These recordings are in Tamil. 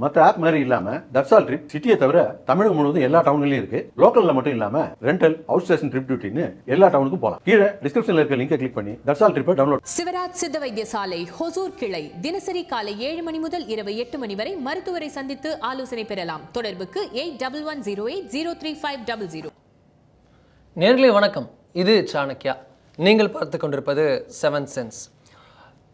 மற்ற ஆப் மாதிரி இல்லாம தட்சால் ட்ரிப் சிட்டியை தவிர தமிழகம் முழுவதும் எல்லா டவுன்லயும் இருக்கு. லோக்கல்ல மட்டும் இல்லாம ரெண்டல், அவுட் ஸ்டேஷன் ட்ரிப் டியூட்டின்னு எல்லா டவுனுக்கும் போகலாம். கீழே டிஸ்கிரிப்ஷன்ல இருக்க லிங்கை கிளிக் பண்ணி தட்சால் ட்ரிப்பை டவுன்லோட். சிவராஜ் சித்த வைத்தியசாலை ஹொசூர் கிளை தினசரி காலை 7 மணி முதல் இரவு 8 மணி வரை மருத்துவரை சந்தித்து ஆலோசனை பெறலாம். தொடர்புக்கு 8110803500. நேர்களே வணக்கம், இது சாணக்யா. நீங்கள் பார்த்து கொண்டிருப்பது 7 சென்ஸ்.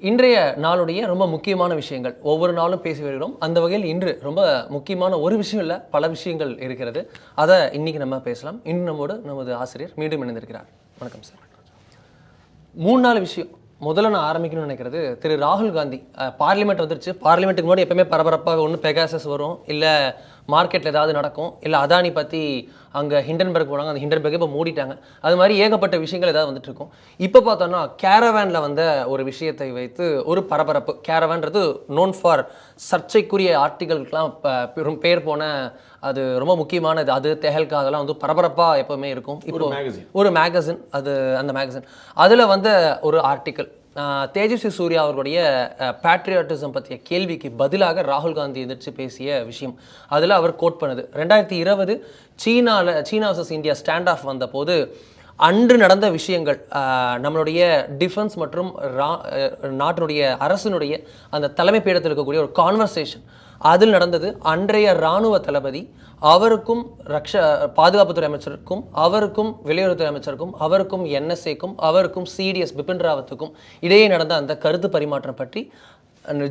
இன்றைய நாளுடைய ரொம்ப முக்கியமான விஷயங்கள் ஒவ்வொரு நாளும் பேசி வருகிறோம். அந்த வகையில் இன்று ரொம்ப முக்கியமான ஒரு விஷயம் இல்லை, பல விஷயங்கள் இருக்கிறது. அதை இன்னைக்கு நம்ம பேசலாம். இன்னும் நம்மோடு நமது ஆசிரியர் மீண்டும் இணைந்திருக்கிறார். வணக்கம் சார். 3-4 விஷயம். முதல்ல நான் ஆரம்பிக்கணும்னு நினைக்கிறது, திரு ராகுல் காந்தி பார்லிமெண்ட் வந்துருச்சு. பார்லிமெண்ட்டுக்கு முன்னாடி எப்பவுமே பரபரப்பாக ஒன்று பெகாசஸ் வரும், இல்லை மார்க்கெட்டில் ஏதாவது நடக்கும், இல்லை அதானி பற்றி அங்கே ஹிண்டன்பர்க் போனாங்க, அந்த ஹிண்டன்பர்க் இப்போ மூடிட்டாங்க. அது மாதிரி ஏகப்பட்ட விஷயங்கள் ஏதாவது வந்துட்டு இருக்கும். இப்போ பார்த்தோன்னா கேரவேனில் வந்த ஒரு விஷயத்தை வைத்து ஒரு பரபரப்பு. கேரவேன்றது நோன் ஃபார் சர்ச்சைக்குரிய ஆர்டிகல்கெலாம் பேர் போன, அது ரொம்ப முக்கியமானது. அது தெஹல்கா அதெல்லாம் வந்து பரபரப்பாக எப்போவுமே இருக்கும். இப்போ ஒரு மேகசின், அது அந்த மேகசின் அதில் வந்த ஒரு ஆர்டிக்கல் தேஜஸ்வி சூர்யா அவர்களுடைய பேட்ரியாட்டிசம் பற்றிய கேள்விக்கு பதிலாக ராகுல் காந்தி எதிர்த்து பேசிய விஷயம். அதில் அவர் கோட் பண்ணது 2020 சீனா வர்சஸ் இந்தியா ஸ்டாண்ட் ஆஃப் வந்த போது அன்று நடந்த விஷயங்கள், நம்மளுடைய டிஃபென்ஸ் மற்றும் நாட்டினுடைய அரசினுடைய அந்த தலைமை பீடத்தில் இருக்கக்கூடிய ஒரு கான்வர்சேஷன் அதில் நடந்தது. அன்றைய இராணுவ தளபதி அவருக்கும் பாதுகாப்புத்துறை அமைச்சருக்கும், அவருக்கும் வெளியுறவுத்துறை அமைச்சருக்கும், அவருக்கும் NSAக்கும், அவருக்கும் CDS பிபின் ராவத்துக்கும் இடையே நடந்த அந்த கருத்து பரிமாற்றம் பற்றி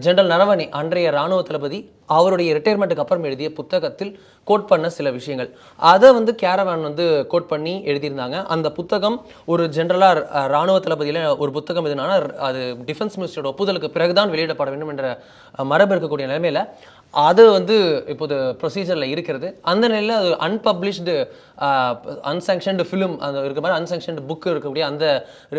ஜெனரல் நரவனே அன்றைய இராணுவ தளபதி அவருடைய ரிட்டையர்மெண்ட்டுக்கு அப்புறம் எழுதிய புத்தகத்தில் கோட் பண்ண சில விஷயங்கள், அதை வந்து கேரவான் வந்து கோட் பண்ணி எழுதியிருந்தாங்க. அந்த புத்தகம் ஒரு ஜென்ரலாக இராணுவ தளபதியில் ஒரு புத்தகம் எதுனா அது டிஃபென்ஸ் மினிஸ்டரோட ஒப்புதலுக்கு பிறகுதான் வெளியிடப்பட வேண்டும் என்ற மரபு இருக்கக்கூடிய நிலைமையில் அது வந்து இப்போது ப்ரொசீஜரில் இருக்கிறது. அந்த நிலையில் அது அன்பப்ளிஷ்டு அன்சாங்ஷன்டு ஃபிலிம் அந்த இருக்க மாதிரி அன்சாங்ஷன்டு புக்கு இருக்கக்கூடிய அந்த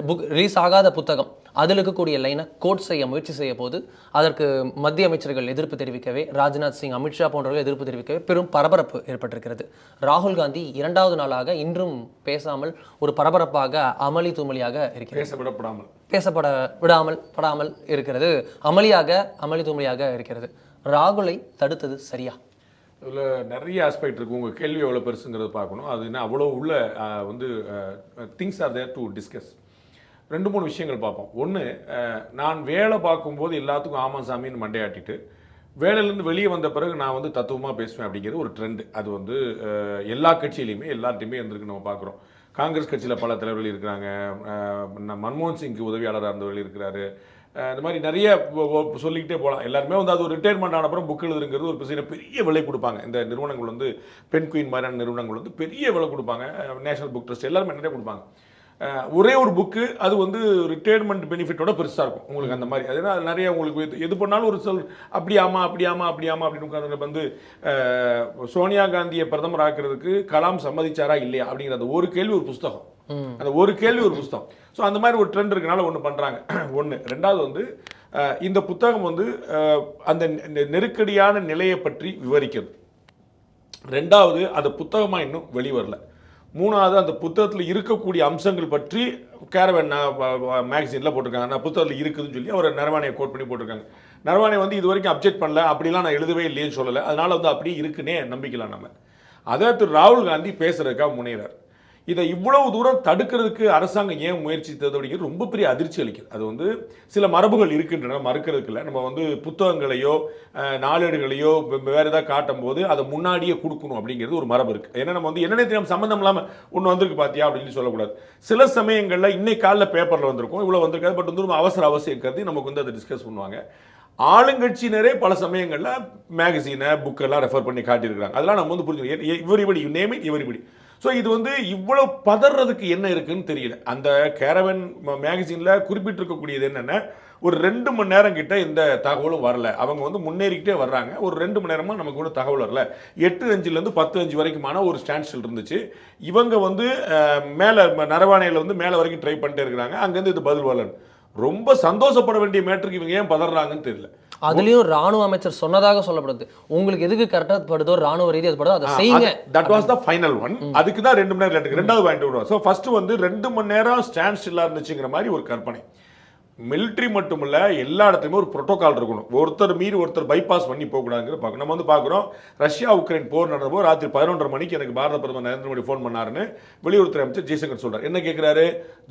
புக் ரிலீஸ் ஆகாத புத்தகம் அதில் இருக்கக்கூடிய லைனை கோட் செய்ய முயற்சி செய்ய போது அதற்கு மத்திய அமைச்சர்கள் எதிர்ப்பு தெரிவிக்கவே, ராஜ்நாத் சிங், அமித்ஷா போன்றவர்கள் எதிர்ப்பு தெரிவிக்கவே பெரும் பரபரப்பு ஏற்பட்டிருக்கிறது. ராகுல் காந்தி 2வது நாளாக இன்றும் பேசாமல் ஒரு பரபரப்பாக அமளி தூமலியாக இருக்கிறது. பேசப்பட விடாமல் இருக்கிறது. அமளி தூமலியாக இருக்கிறது. ராகுலை தடுத்தது சரியா? இதில் நிறைய ஆஸ்பெக்ட் இருக்குது. உங்கள் கேள்வி எவ்வளோ பெருசுங்கிறத பார்க்கணும். அது என்ன அவ்வளோ உள்ள வந்து things are there to discuss. 2-3 விஷயங்கள் பார்ப்போம். ஒன்று, நான் வேலை பார்க்கும்போது எல்லாத்துக்கும் ஆமாம் சாமின்னு மண்டையாட்டிட்டு வேலையிலேருந்து வெளியே வந்த பிறகு நான் வந்து தத்துவமாக பேசுவேன் அப்படிங்கிறது ஒரு ட்ரெண்டு. அது வந்து எல்லா கட்சியிலையுமே எல்லார்ட்டையுமே இருந்திருக்கு. நம்ம பார்க்குறோம். காங்கிரஸ் கட்சியில் பல தலைவர்கள் இருக்கிறாங்க. மன்மோகன் சிங்க்கு உதவியாளராக இருந்தவர்கள் இருக்கிறாரு. இந்த மாதிரி நிறைய சொல்லிக்கிட்டே போகலாம். எல்லாருமே வந்து அது ஒரு ரிட்டையர்மெண்ட் ஆன அப்புறம் புக் எழுதுங்கிறது ஒரு பெரிய விலை கொடுப்பாங்க. இந்த நிறுவனங்கள் வந்து பென் குயின் மாதிரியான நிறுவனங்கள் வந்து பெரிய விலை கொடுப்பாங்க. நேஷனல் புக் ட்ரஸ்ட் எல்லாருமே நிறைய கொடுப்பாங்க. ஒரே ஒரு புக்கு அது வந்து ரிட்டையர்மெண்ட் பெனிஃபிட்டோட பெருசாக இருக்கும் உங்களுக்கு. அந்த மாதிரி அதுனா நிறைய உங்களுக்கு எது பண்ணாலும் ஒரு அப்படியாமா அப்படின்னு உட்காந்து வந்து சோனியா காந்தியை பிரதமர் ஆக்குறதுக்கு கலாம் சம்மதிச்சாரா இல்லையா அப்படிங்கிற அந்த ஒரு கேள்வி ஒரு புஸ்தகம். அந்த ஒரு கேள்வி ஒரு புஸ்தகம். ஸோ அந்த மாதிரி ஒரு ட்ரெண்ட் இருக்கனால ஒன்று பண்ணுறாங்க. ஒன்று. 2வது வந்து இந்த புத்தகம் வந்து அந்த நெருக்கடியான நிலையை பற்றி விவரிக்கிறது. 2வது அந்த புத்தகமாக இன்னும் வெளிவரல. 3வது அந்த புத்தகத்தில் இருக்கக்கூடிய அம்சங்கள் பற்றி கேரவன் மேகசினில் போட்டிருக்காங்க. நான் புத்தகத்தில் இருக்குதுன்னு சொல்லி அவர் நரவானையை கோட் பண்ணி போட்டிருக்காங்க. நரவானை வந்து இது வரைக்கும் அப்ஜெக்ட் பண்ணல, அப்படிலாம் நான் எழுதவே இல்லைன்னு சொல்லலை. அதனால வந்து அப்படியே இருக்குன்னே நம்பிக்கலாம் நம்ம. அதை திரு ராகுல் காந்தி பேசுறதுக்காக முனைகிறார். இதை இவ்வளவு தூரம் தடுக்கிறதுக்கு அரசாங்கம் ஏன் முயற்சித்தது அப்படிங்கிறது ரொம்ப பெரிய அதிர்ச்சி அளிக்குது. அது வந்து சில மரபுகள் இருக்கின்றன, மறுக்கிறதுக்கு இல்லை. நம்ம வந்து புத்தகங்களையோ நாளேடுகளையோ வேறு ஏதாவது காட்டும் போது அதை முன்னாடியே கொடுக்கணும் அப்படிங்கிறது ஒரு மரபு இருக்குது. ஏன்னா நம்ம வந்து என்னென்ன தெரியாமல் சம்மந்தம் இல்லாமல் ஒன்று வந்திருக்கு பார்த்தியா அப்படின்னு சொல்லக்கூடாது. சில சமயங்களில் இன்னைக்கு காலையில் பேப்பரில் வந்திருக்கும், இவ்வளோ வந்திருக்காது. பட் வந்து அவசியம் கருதி நமக்கு வந்து அதை டிஸ்கஸ் பண்ணுவாங்க. ஆளுங்கட்சியினரே பல சமயங்களில் மேகசீனை புக்கெல்லாம் ரெஃபர் பண்ணி காட்டியிருக்கிறாங்க. அதெல்லாம் நம்ம வந்து புரிஞ்சுக்கணும். Everybody you name it everybody. So இது வந்து இவ்வளோ பதறதுக்கு என்ன இருக்குன்னு தெரியல. அந்த கேரவன் மேகசினில் குறிப்பிட்டிருக்கக்கூடியது என்னென்ன, ஒரு 2 மணி நேரம் கிட்ட இந்த தகவலும் வரல. அவங்க வந்து முன்னேறிக்கிட்டே வர்றாங்க. ஒரு 2 மணி நேரமாக நமக்கு ஒன்றும் தகவல் வரல. 8:05 10:05 வரைக்குமான ஒரு ஸ்டாண்ட் ஸ்டில் இருந்துச்சு. இவங்க வந்து மேலே நரவானையில் வந்து மேலே வரைக்கும் ட்ரை பண்ணிட்டே இருக்கிறாங்க. அங்கேருந்து இது பதில் வரலன்னு ரொம்ப சந்தோஷப்பட வேண்டிய மேட்டருக்கு இவங்க ஏன் பதறாங்கன்னு தெரியல. அதுலயும் ராணுவ அமைச்சர் சொன்னதாக சொல்லப்படுது, உங்களுக்கு எதுக்கு கரெக்டா படுதோ ராணுவ ரீதியா படுதோ அதை செய்யுங்க. That was the final one. அதுக்கு தான் 2 மணி நேரம் லேட்டுக்கு. 2வது பாயிண்ட் விடுவோம். ஸோ ஃபர்ஸ்ட் வந்து 2 மணி நேரம் ஸ்டாண்ட் ஸ்டில்லா இருந்துச்சுங்கிற மாதிரி ஒரு கற்பனை. மிலிட்ரி மட்டுமல்ல, எல்லா இடத்துலையுமே ஒரு புரோட்டோகால் இருக்கணும். ஒருத்தர் மீறி ஒருத்தர் பைபாஸ் பண்ணி போகக்கூடாதுங்கிற பார்க்கணும். நம்ம வந்து பார்க்குறோம், ரஷ்யா உக்ரைன் போர் நடந்தபோது ராத்திரி 11:30 மணிக்கு எனக்கு பாரத பிரதமர் நரேந்திர மோடி ஃபோன் பண்ணாருன்னு வெளியுறவுத்துறை அமைச்சர் ஜெய்சங்கர் சொல்றாரு. என்ன கேட்குறாரு?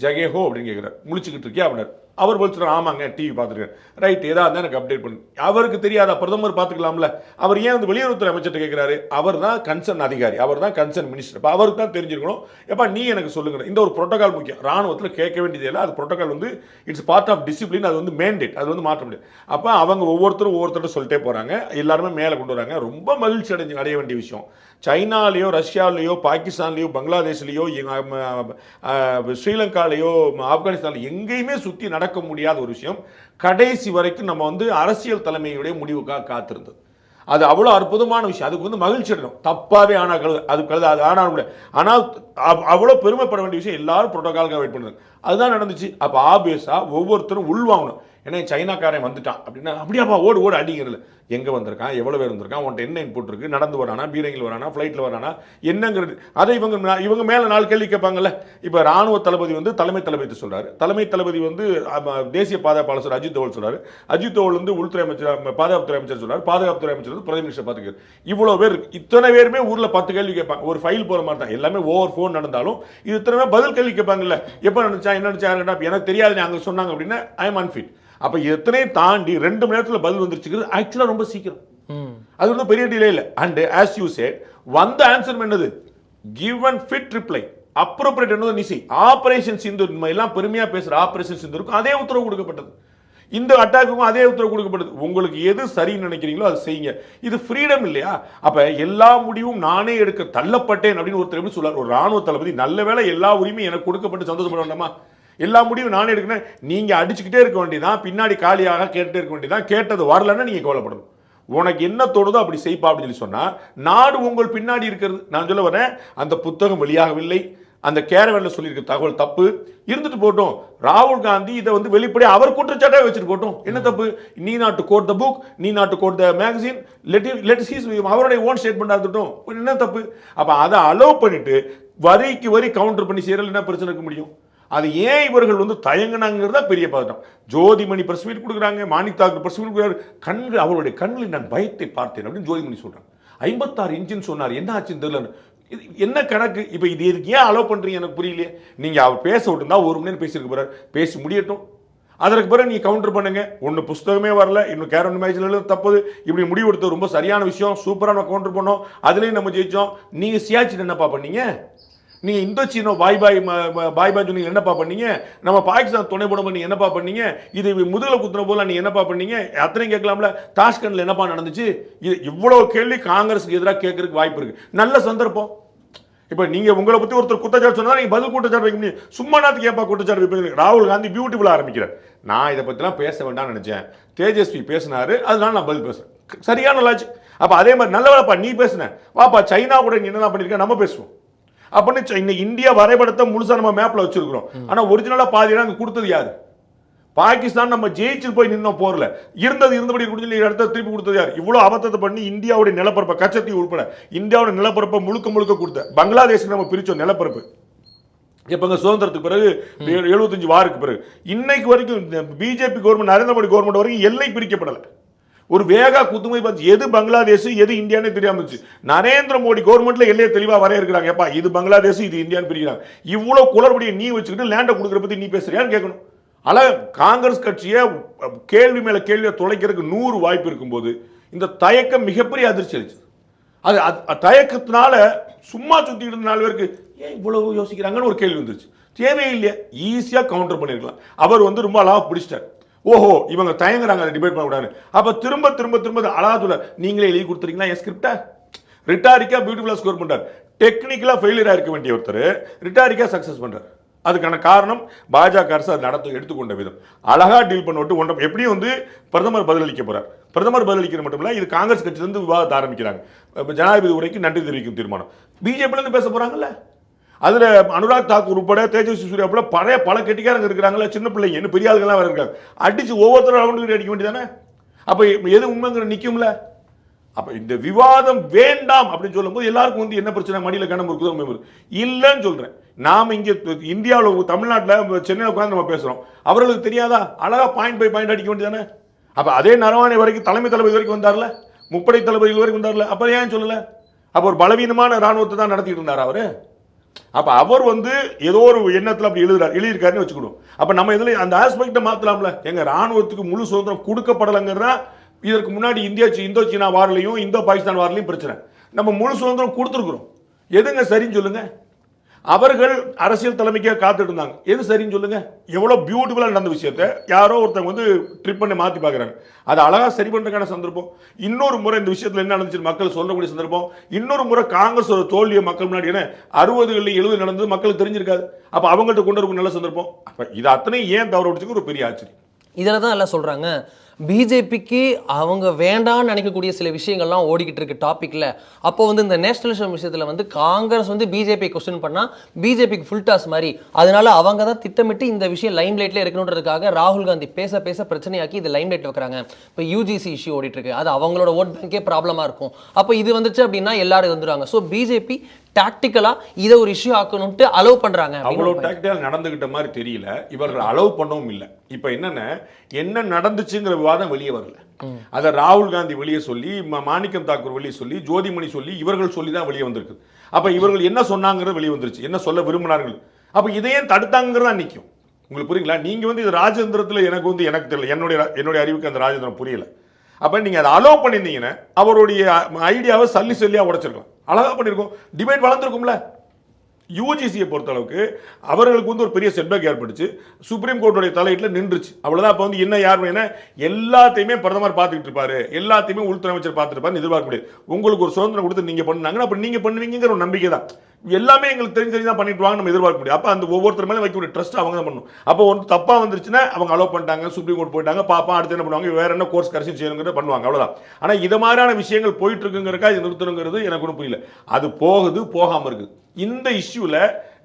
ஜகேஹோ அப்படின்னு கேட்குறாரு. முழிச்சுக்கிட்டு இருக்கியா அப்படின்னாரு. அவர் போல் சொல்கிறார், ஆமாங்க டிவி பார்த்துருக்கேன், ரைட், ஏதா இருந்தால் எனக்கு அப்டேட் பண்ணு. அவருக்கு தெரியாத பிரதமர் பார்த்துக்கலாம்ல, அவர் ஏன் வந்து வெளியுறவுத்துறை அமைச்சர்கிட்ட கேட்குறாரு? அவர் தான் கன்சர்ன் அதிகாரி, அவர் தான் கன்சர்ன் மினிஸ்டர். இப்போ அவருக்கு தான் தெரிஞ்சிருக்கணும். எப்பா நீ எனக்கு சொல்லுங்க. இந்த ஒரு புரோட்டோகால் முக்கியம். ராணுவத்தில் கேட்க வேண்டியது இல்லை, அது புரோட்டோகால் வந்து இட்ஸ் பார்ட் ஆஃப் டிசிப்ளின், அது வந்து மேண்டேட், அது வந்து மாற்ற முடியாது. அப்போ அவங்க ஒவ்வொருத்தரும் சொல்லிட்டே போகிறாங்க, எல்லாருமே மேலே கொண்டு வராங்க. ரொம்ப மகிழ்ச்சி அடைய வேண்டிய விஷயம். சைனாலேயோ ரஷ்யாலேயோ பாகிஸ்தான்லேயோ பங்களாதேஷ்லேயோ ஸ்ரீலங்காலேயோ ஆப்கானிஸ்தான்லையோ எங்கேயுமே சுற்றி நடக்க முடியாத ஒரு விஷயம் கடைசி வரைக்கும் நம்ம வந்து அரசியல் தலைமையுடைய முடிவுக்காக காத்திருந்தது. அது அவ்வளோ அற்புதமான விஷயம். அதுக்கு வந்து மகிழ்ச்சி அடையணும். தப்பாகவே ஆனால் அது ஆனால் கூட, ஆனால் அவ்வளோ பெருமைப்பட வேண்டிய விஷயம். எல்லாரும் புரோட்டோகாலுக்காக வெயிட் பண்ணுறாங்க. அதுதான் நடந்துச்சு. அப்போ ஆப்வியஸாக ஒவ்வொருத்தரும் உள்வாங்கணும். ஏன்னா சைனாக்காரன் வந்துட்டான் அப்படின்னா அப்படியாப்பா ஓடு அடிங்கிறதுல எங்கே வந்திருக்கான், எவ்வளோ பேர் வந்திருக்கான், உன்ட்ட என்ன இன்புட் இருக்குது, நடந்து வரானா, பீரங்கில் வரானா, ஃப்ளைட்டில் வரானா என்னங்கிறது. அதை இவங்க மேலே 4 கேள்வி கேட்பாங்கல்ல. இப்போ ராணுவ தளபதி வந்து தலைமை தளபதி சொல்கிறாரு, தலைமை தளபதி வந்து தேசிய பாதுகாப்பு ஆலோசகர் அஜித் தோவல் சொல்கிறாரு, அஜித் தோவல் வந்து உள்துறை அமைச்சர் பாதுகாப்புத்துறை அமைச்சர் சொல்கிறார், பாதுகாப்புத்துறை அமைச்சர் வந்து பிரதம மினிஸ்டர் பார்த்துக்காரு. இவ்வளோ பேர் இருக்கு. இத்தனை பேருமே ஊரில் 10 கேள்வி கேட்பாங்க. ஒரு ஃபைல் போகிற மாதிரி தான், எல்லாமே ஓவர் ஃபோன் நடந்தாலும் இது இத்தனை பதில் கேள்வி கேட்பாங்கல்ல. எப்போ நினச்சா என்ன நினச்சா எனக்கு தெரியாது அங்கே சொன்னாங்க அப்படின்னா ஐ எம் அன்ஃபிட். அப்போ எத்தனையும் தாண்டி 2 மணி நேரத்தில் பதில் வந்துருச்சுக்கிறது ஆக்சுவலாக ரொம்ப சீக்கிரம். அது வந்து பெரிய டிலே இல்லை. அண்ட் ஆஸ் யூ சேட் வந்த ஆன்சர் என்னது? Given fit reply. அப்ரோப்ரியேட் என்னது நிசி. ஆபரேஷன் சிந்தூர் எல்லாம் பெருமையாக பேசுகிற ஆபரேஷன் சிந்தூருக்கும் அதே உத்தரவு கொடுக்கப்பட்டது, இந்த அட்டாக்குக்கும் அதே உத்தரவு கொடுக்கப்பட்டது. உங்களுக்கு எது சரின்னு நினைக்கிறீங்களோ அது செய்யுங்க. இது ஃப்ரீடம் இல்லையா? அப்போ எல்லா முடிவும் நானே எடுக்க தள்ளப்பட்டேன் அப்படின்னு ஒருத்தர் எப்படி சொல்றாரு? ஒரு ராணுவ தளபதி. நல்ல வேளை எல்லா உரிமையும் எனக்கு கொடுக்கப்பட்டு சந்தோஷப்பட வேண்டாமா? எல்லா முடிவும் நானே எடுக்கணும். நீங்க அடிச்சுக்கிட்டே இருக்க வேண்டியதான், பின்னாடி காலியாக கேட்டுட்டே இருக்க வேண்டியதான். கேட்டது வரலன்னா நீங்க கவலைப்படணும். உனக்கு என்ன தோணுதோ அப்படி செய்ப்பா அப்படின்னு சொன்னா நாடு உங்கள் பின்னாடி இருக்கிறது. நான் சொல்ல வரேன், அந்த புத்தகம் வெளியாகவில்லை, அந்த கேரவன்ல சொல்லியிருக்க தகவல் தப்பு இருந்துட்டு போட்டோம். ராகுல் காந்தி இதை வந்து வெளிப்படையா அவர் குற்றச்சாட்டே வச்சுட்டு போட்டோம். என்ன தப்பு? நீ not to quote the book, நீ not to quote the magazine, அவருடைய ஓன் ஸ்டேட்மெண்டா இருக்கட்டும். என்ன தப்பு? அப்ப அதை அலோவ் பண்ணிட்டு வரிக்கு வரி கவுண்டர் பண்ணி செய்யறது என்ன பிரச்சனை இருக்க முடியும்? அது ஏன் இவர்கள் வந்து தயங்கினாங்கிறதா பெரிய பதட்டம். ஜோதிமணி பிரஸ் மீட் கொடுக்குறாங்க, மாணிக் தாக்கூர் பிரஸ் மீட் கொடுக்குறாரு. கண்கள், அவருடைய கண்களில் நான் பயத்தை பார்த்தேன் அப்படின்னு ஜோதிமணி சொல்றாங்க. 56 இன்ச்சுன்னு சொன்னார், என்ன ஆச்சுன்னு தெரியல. என்ன கணக்கு? இப்போ இது ஏன் அலோவ் பண்றீங்க எனக்கு புரியலையே. நீங்க அவர் பேச விட்டுருந்தா 1 மணி நேரம் பேசியிருக்க போறாரு, பேசி முடியட்டும். அதற்கு பிறகு நீ கவுண்டர் பண்ணுங்க. ஒன்று புஸ்தகமே வரல, இன்னும் கேரன் மேட்ச்ல தப்பது, இப்படி முடிவு எடுத்தது ரொம்ப சரியான விஷயம், சூப்பராக நம்ம கவுண்டர் பண்ணோம், அதுலேயும் நம்ம ஜெயிச்சோம். நீங்க சியாச்சின் என்னப்பா பண்ணீங்க? நீங்க இந்தோ சீனோ பாய் சொன்னீங்க, என்னப்பா பண்ணீங்க? நம்ம பாகிஸ்தான் துணை போட பண்ணி என்னப்பா பண்ணீங்க? இது முதுகலை குத்துற போல நீ என்னப்பா பண்ணீங்க? அத்தனையும் கேட்கலாம்ல. தாஷ்கண்ட்ல என்னப்பா நடந்துச்சு? இது இவ்வளவு கேள்வி காங்கிரஸுக்கு எதிராக கேட்கறதுக்கு வாய்ப்பு இருக்கு. நல்ல சந்தர்ப்பம். இப்ப நீங்க உங்களை பத்தி ஒருத்தர் குற்றச்சாட்டு சொன்னா நீங்க பதில் குற்றச்சாட்டு வைக்க முடியும். சும்மா நாத்துக்கு ஏப்பா குற்றச்சாட்டு வைப்பீங்க? ராகுல் காந்தி பியூட்டிஃபுல்லா ஆரம்பிக்கிறார். நான் இதை பத்திலாம் பேச வேண்டாம்னு நினைச்சேன், தேஜஸ்வி பேசினாரு, அதனால நான் பதில் பேசுறேன். சரியான லாஜிக். அப்ப அதே மாதிரி நல்ல வேலைப்பா நீ பேசுன, வாப்பா சைனா கூட நீ என்னதான் பண்ணிருக்க நம்ம பேசுவோம். அப்படின்னு இன்னைக்கு இந்தியா வரைபடத்தை முழுசா நம்ம மேப்ல வச்சிருக்கிறோம். ஆனா ஒரிஜினலா பாதி அங்க கொடுத்தது யாரு? பாகிஸ்தான். நம்ம ஜெயிச்சு போய் நின்னோம் போர்ல, இருந்தபடி குடிஞ்சு இடத்த திருப்பி கொடுத்தது யார்? இவ்வளவு அபத்தத்தை பண்ணி இந்தியாவுடைய நிலப்பரப்பை, கச்சத்தி உட்பட இந்தியாவோட நிலப்பரப்பை முழுக்க கொடுத்த பங்களாதேஷுக்கு நம்ம பிரிச்சோம் நிலப்பரப்பு. எப்பங்க சுதந்திரத்துக்கு பிறகு 75 வாருக்கு பிறகு இன்னைக்கு வரைக்கும் BJP government, Narendra Modi government வரைக்கும் எல்லை பிரிக்கப்படலை. ஒரு வேகா குத்துமை பார்த்து எது பங்களாதேஷ் எது இந்தியானே தெரியாம இருந்துச்சு. நரேந்திர மோடி கவர்மெண்ட்ல எல்லையை தெளிவா வரையறுக்கிறாங்க. எப்பா இது பங்களாதேஷ் இது இந்தியான்னு பிரிக்கிறாங்க. இவ்வளவு குளறுபடியை நீ வச்சுக்கிட்டு லேண்டை கொடுக்குற பத்தி நீ பேசுறியான்னு கேட்கணும். ஆனா காங்கிரஸ் கட்சியை கேள்வி மேல கேள்வியை தொலைக்கிறதுக்கு 100 வாய்ப்பு இருக்கும்போது இந்த தயக்கம் மிகப்பெரிய அதிர்ச்சி அளிச்சு. அது தயக்கத்தினால சும்மா சுத்திட்டு இருந்த 4 பேருக்கு ஏன் இவ்வளவு யோசிக்கிறாங்கன்னு ஒரு கேள்வி வந்துருச்சு. தேவையில்லையா, ஈஸியா கவுண்டர் பண்ணிருக்கலாம். அவர் வந்து ரொம்ப அழகா பிடிச்சிட்டார். ஓஹோ இவங்க தயங்குறாங்க, அதை டிபேட் பண்ணக்கூடாது. அப்ப திரும்ப அழகாதுல நீங்களே எழுதி கொடுத்துறீங்களா என் ஸ்கிரிப்டா? ரிட்டாரிக்கா பியூட்டிஃபுல்லா ஸ்கோர் பண்றாரு. டெக்னிக்கலா ஃபெயிலியரா இருக்க வேண்டிய ஒருத்தர் ரிட்டாரிக்கா சக்சஸ் பண்றாரு. அதுக்கான காரணம் பாஜக அரசு அதை எடுத்துக்கொண்ட விதம். அழகா டீல் பண்ணிட்டு ஒன்றும் எப்படியும் வந்து பிரதமர் பதிலளிக்க போறார். பிரதமர் பதிலளிக்கிற மட்டும் இல்ல, இது காங்கிரஸ் கட்சியிலிருந்து விவாதத்தை ஆரம்பிக்கிறாங்க. ஜனாதிபதி உரைக்கு நன்றி தெரிவிக்கும் தீர்மானம் பிஜேபியில இருந்து பேச போறாங்கல்ல. அதுல அனுராக் தாக்கூர் உட்பட தேஜஸ்வி சூர்யா போல பல கெட்டிக்காரங்க இருக்கிறாங்க, சின்ன பிள்ளைங்க இன்னும் பெரிய ஆளுங்கெல்லாம் வர இருக்காங்க. அடிச்சு ஒவ்வொருத்தரும் ரவுண்டு அடிக்க வேண்டியதானே? அப்ப எது உண்மைங்கிற நிக்கும்ல. அப்ப இந்த விவாதம் வேண்டாம் அப்படின்னு சொல்லும்போது எல்லாருக்கும் வந்து என்ன பிரச்சனை, மடியில கணம் இருக்குதோ இல்லைன்னு சொல்றேன். நாம இங்க இந்தியாவில் தமிழ்நாட்டில் சென்னையில் உட்காந்து நம்ம பேசுறோம், அவர்களுக்கு தெரியாதா? அழகா பாயிண்ட் பை பாயிண்ட் அடிக்க வேண்டியதானே. அப்ப அதே நரவாணி வரைக்கும் தலைமை தளபதி வரைக்கும் வந்தார்ல, முப்படை தளபதிகள் வரைக்கும் வந்தார்ல, அப்ப ஏன் சொல்லல? அப்ப ஒரு பலவீனமான ராணுவத்தை தான் நடத்திட்டு இருந்தார் அவரு. அப்ப அவர் வந்து ஏதோ ஒரு எண்ணத்துல அப்படி எழுதியிருக்காருன்னு வச்சுக்கணும். அப்ப நம்ம இதுல அந்த ஆஸ்பெக்டை மாத்தலாம்ல. எங்க ராணுவத்துக்கு முழு சுதந்திரம் கொடுக்கப்படலைங்கிறதா இதற்கு முன்னாடி இந்தோ சீனா வார்லையும் இந்தோ பாகிஸ்தான் வார்லையும் பிரச்சனை. நம்ம முழு சுதந்திரம் கொடுத்துருக்குறோம், எதுங்க சரின்னு சொல்லுங்க. அவர்கள் அரசியல் தலைமைக்காக காத்துட்டு இருந்தாங்க, எது சரின்னு சொல்லுங்க. எவ்வளவு பியூட்டிஃபுல்லா நடந்த விஷயத்தை யாரோ ஒருத்தவங்க வந்து ட்ரிப் பண்ணி மாத்தி பாக்குறாங்க. அது அழகா சரி பண்றதுக்கான சந்தர்ப்பம். இன்னொரு முறை இந்த விஷயத்துல என்ன நடந்துச்சு மக்கள் சொல்லக்கூடிய சந்தர்ப்பம். இன்னொரு முறை காங்கிரஸ் தோல்வியை மக்கள் முன்னாடி 60 70 நடந்தது மக்களுக்கு தெரிஞ்சிருக்காது. அப்ப அவங்கள்ட்ட கொண்டு வர நல்ல சந்தர்ப்பம். அப்ப இது அத்தனை ஏன் தவற விடுச்சுக்கு ஒரு பெரிய ஆச்சரியம். இதில் தான் எல்லாம் சொல்கிறாங்க, பிஜேபிக்கு அவங்க வேண்டாம்னு நினைக்கக்கூடிய சில விஷயங்கள்லாம் ஓடிக்கிட்டு இருக்கு டாப்பிக்கில். அப்போ வந்து இந்த நேஷனலிசம் விஷயத்தில் வந்து காங்கிரஸ் வந்து பிஜேபி கொஸ்டின் பண்ணால் பிஜேபிக்கு ஃபுல் டாஸ் மாதிரி, அதனால அவங்க தான் திட்டமிட்டு இந்த விஷயம் லைம் லைட்டில் இருக்கணுன்றதுக்காக ராகுல் காந்தி பேச பேச பிரச்சனையாக்கி இது லைம் லைட் வைக்கிறாங்க. இப்போ யூஜிசி இஷ்யூ ஓடிட்டு இருக்கு, அது அவங்களோட ஓட் பேங்கே ப்ராப்ளமாக இருக்கும். அப்போ இது வந்துச்சு அப்படின்னா எல்லாரும் வந்துடுவாங்க. ஸோ பிஜேபி டாக்டிக்கலா இதை ஒரு இஷ்யூ ஆக்கணும்ட்டு அலோவ் பண்றாங்க. அவ்வளவு டாக்டிக்கலா நடந்துகிட்ட மாதிரி தெரியல, இவர்கள் அலோவ் பண்ணவும் இல்லை. இப்ப என்ன நடந்துச்சுங்கிற விவாதம் வெளியே வரல. அதை ராகுல் காந்தி வெளியே சொல்லி, மாணிக்கம் தாக்கூர் வெளியே சொல்லி, ஜோதிமணி சொல்லி, இவர்கள் சொல்லி தான் வெளியே வந்திருக்கு. அப்ப இவர்கள் என்ன சொன்னாங்கிறது வெளியே வந்துருச்சு, என்ன சொல்ல விரும்பினார்கள். அப்ப இதையும் தடுத்தாங்கிறதா நிற்கும். உங்களுக்கு புரியுங்களா? நீங்க வந்து இது ராஜேந்திரத்துல எனக்கு தெரியல, என்னுடைய அறிவுக்கு அந்த ராஜேந்திரம் புரியல. அப்ப நீங்க அதை அலோவ் பண்ணியிருந்தீங்கன்னா அவருடைய ஐடியாவை சல்லியா உடைச்சிருக்கலாம், அழகா பண்ணிருக்கோம், டிபேட் வளர்ந்துருக்கும்ல. யூஜிசியை பொறுத்த அளவுக்கு அவர்களுக்கு வந்து ஒரு பெரிய செட்பேக் ஏற்பட்டுச்சு, சுப்ரீம் கோர்ட்டுடைய தலையீட்டில் நின்றுச்சு, அவ்வளவுதான். அப்ப வந்து என்ன யார் எல்லாத்தையுமே பிரதமர் பார்த்துக்கிட்டு இருப்பாரு, எல்லாத்தையுமே உள்துறை அமைச்சர் பார்த்துட்டு இருப்பாரு, எதிர்பார்க்க முடியாது. உங்களுக்கு ஒரு சுதந்திரம் கொடுத்து நீங்க பண்ணாங்கன்னா அப்ப நீங்க பண்ணுவீங்கிற ஒரு நம்பிக்கை தான். எல்லாமே எங்களுக்கு தெரிஞ்சு தான் பண்ணிட்டு வாங்க நம்ம எதிர்பார்க்க முடியும். அப்ப அந்த ஒவ்வொருத்தர் மேலே வைக்கக்கூடிய ட்ரஸ்ட் அவங்க தான் பண்ணணும். அப்போ வந்து தப்பா வந்துருச்சுன்னா அவங்க அலோவ் பண்ணிட்டாங்க, சுப்ரீம் கோர்ட் போயிட்டாங்க, பாப்பா அடுத்து என்ன பண்ணுவாங்க, வேற என்ன கோர்ஸ் கரெக்ஷன் செய்யணுங்கிறத பண்ணுவாங்க, அவ்வளவுதான். ஆனா இது மாதிரியான விஷயங்கள் போயிட்டு இருக்குங்கிறக்கா இது நிறுத்தணுங்கிறது எனக்கு ஒன்றும் புரியல. அது போகுது, போகாம இருக்குது. இந்த இஷ்யூல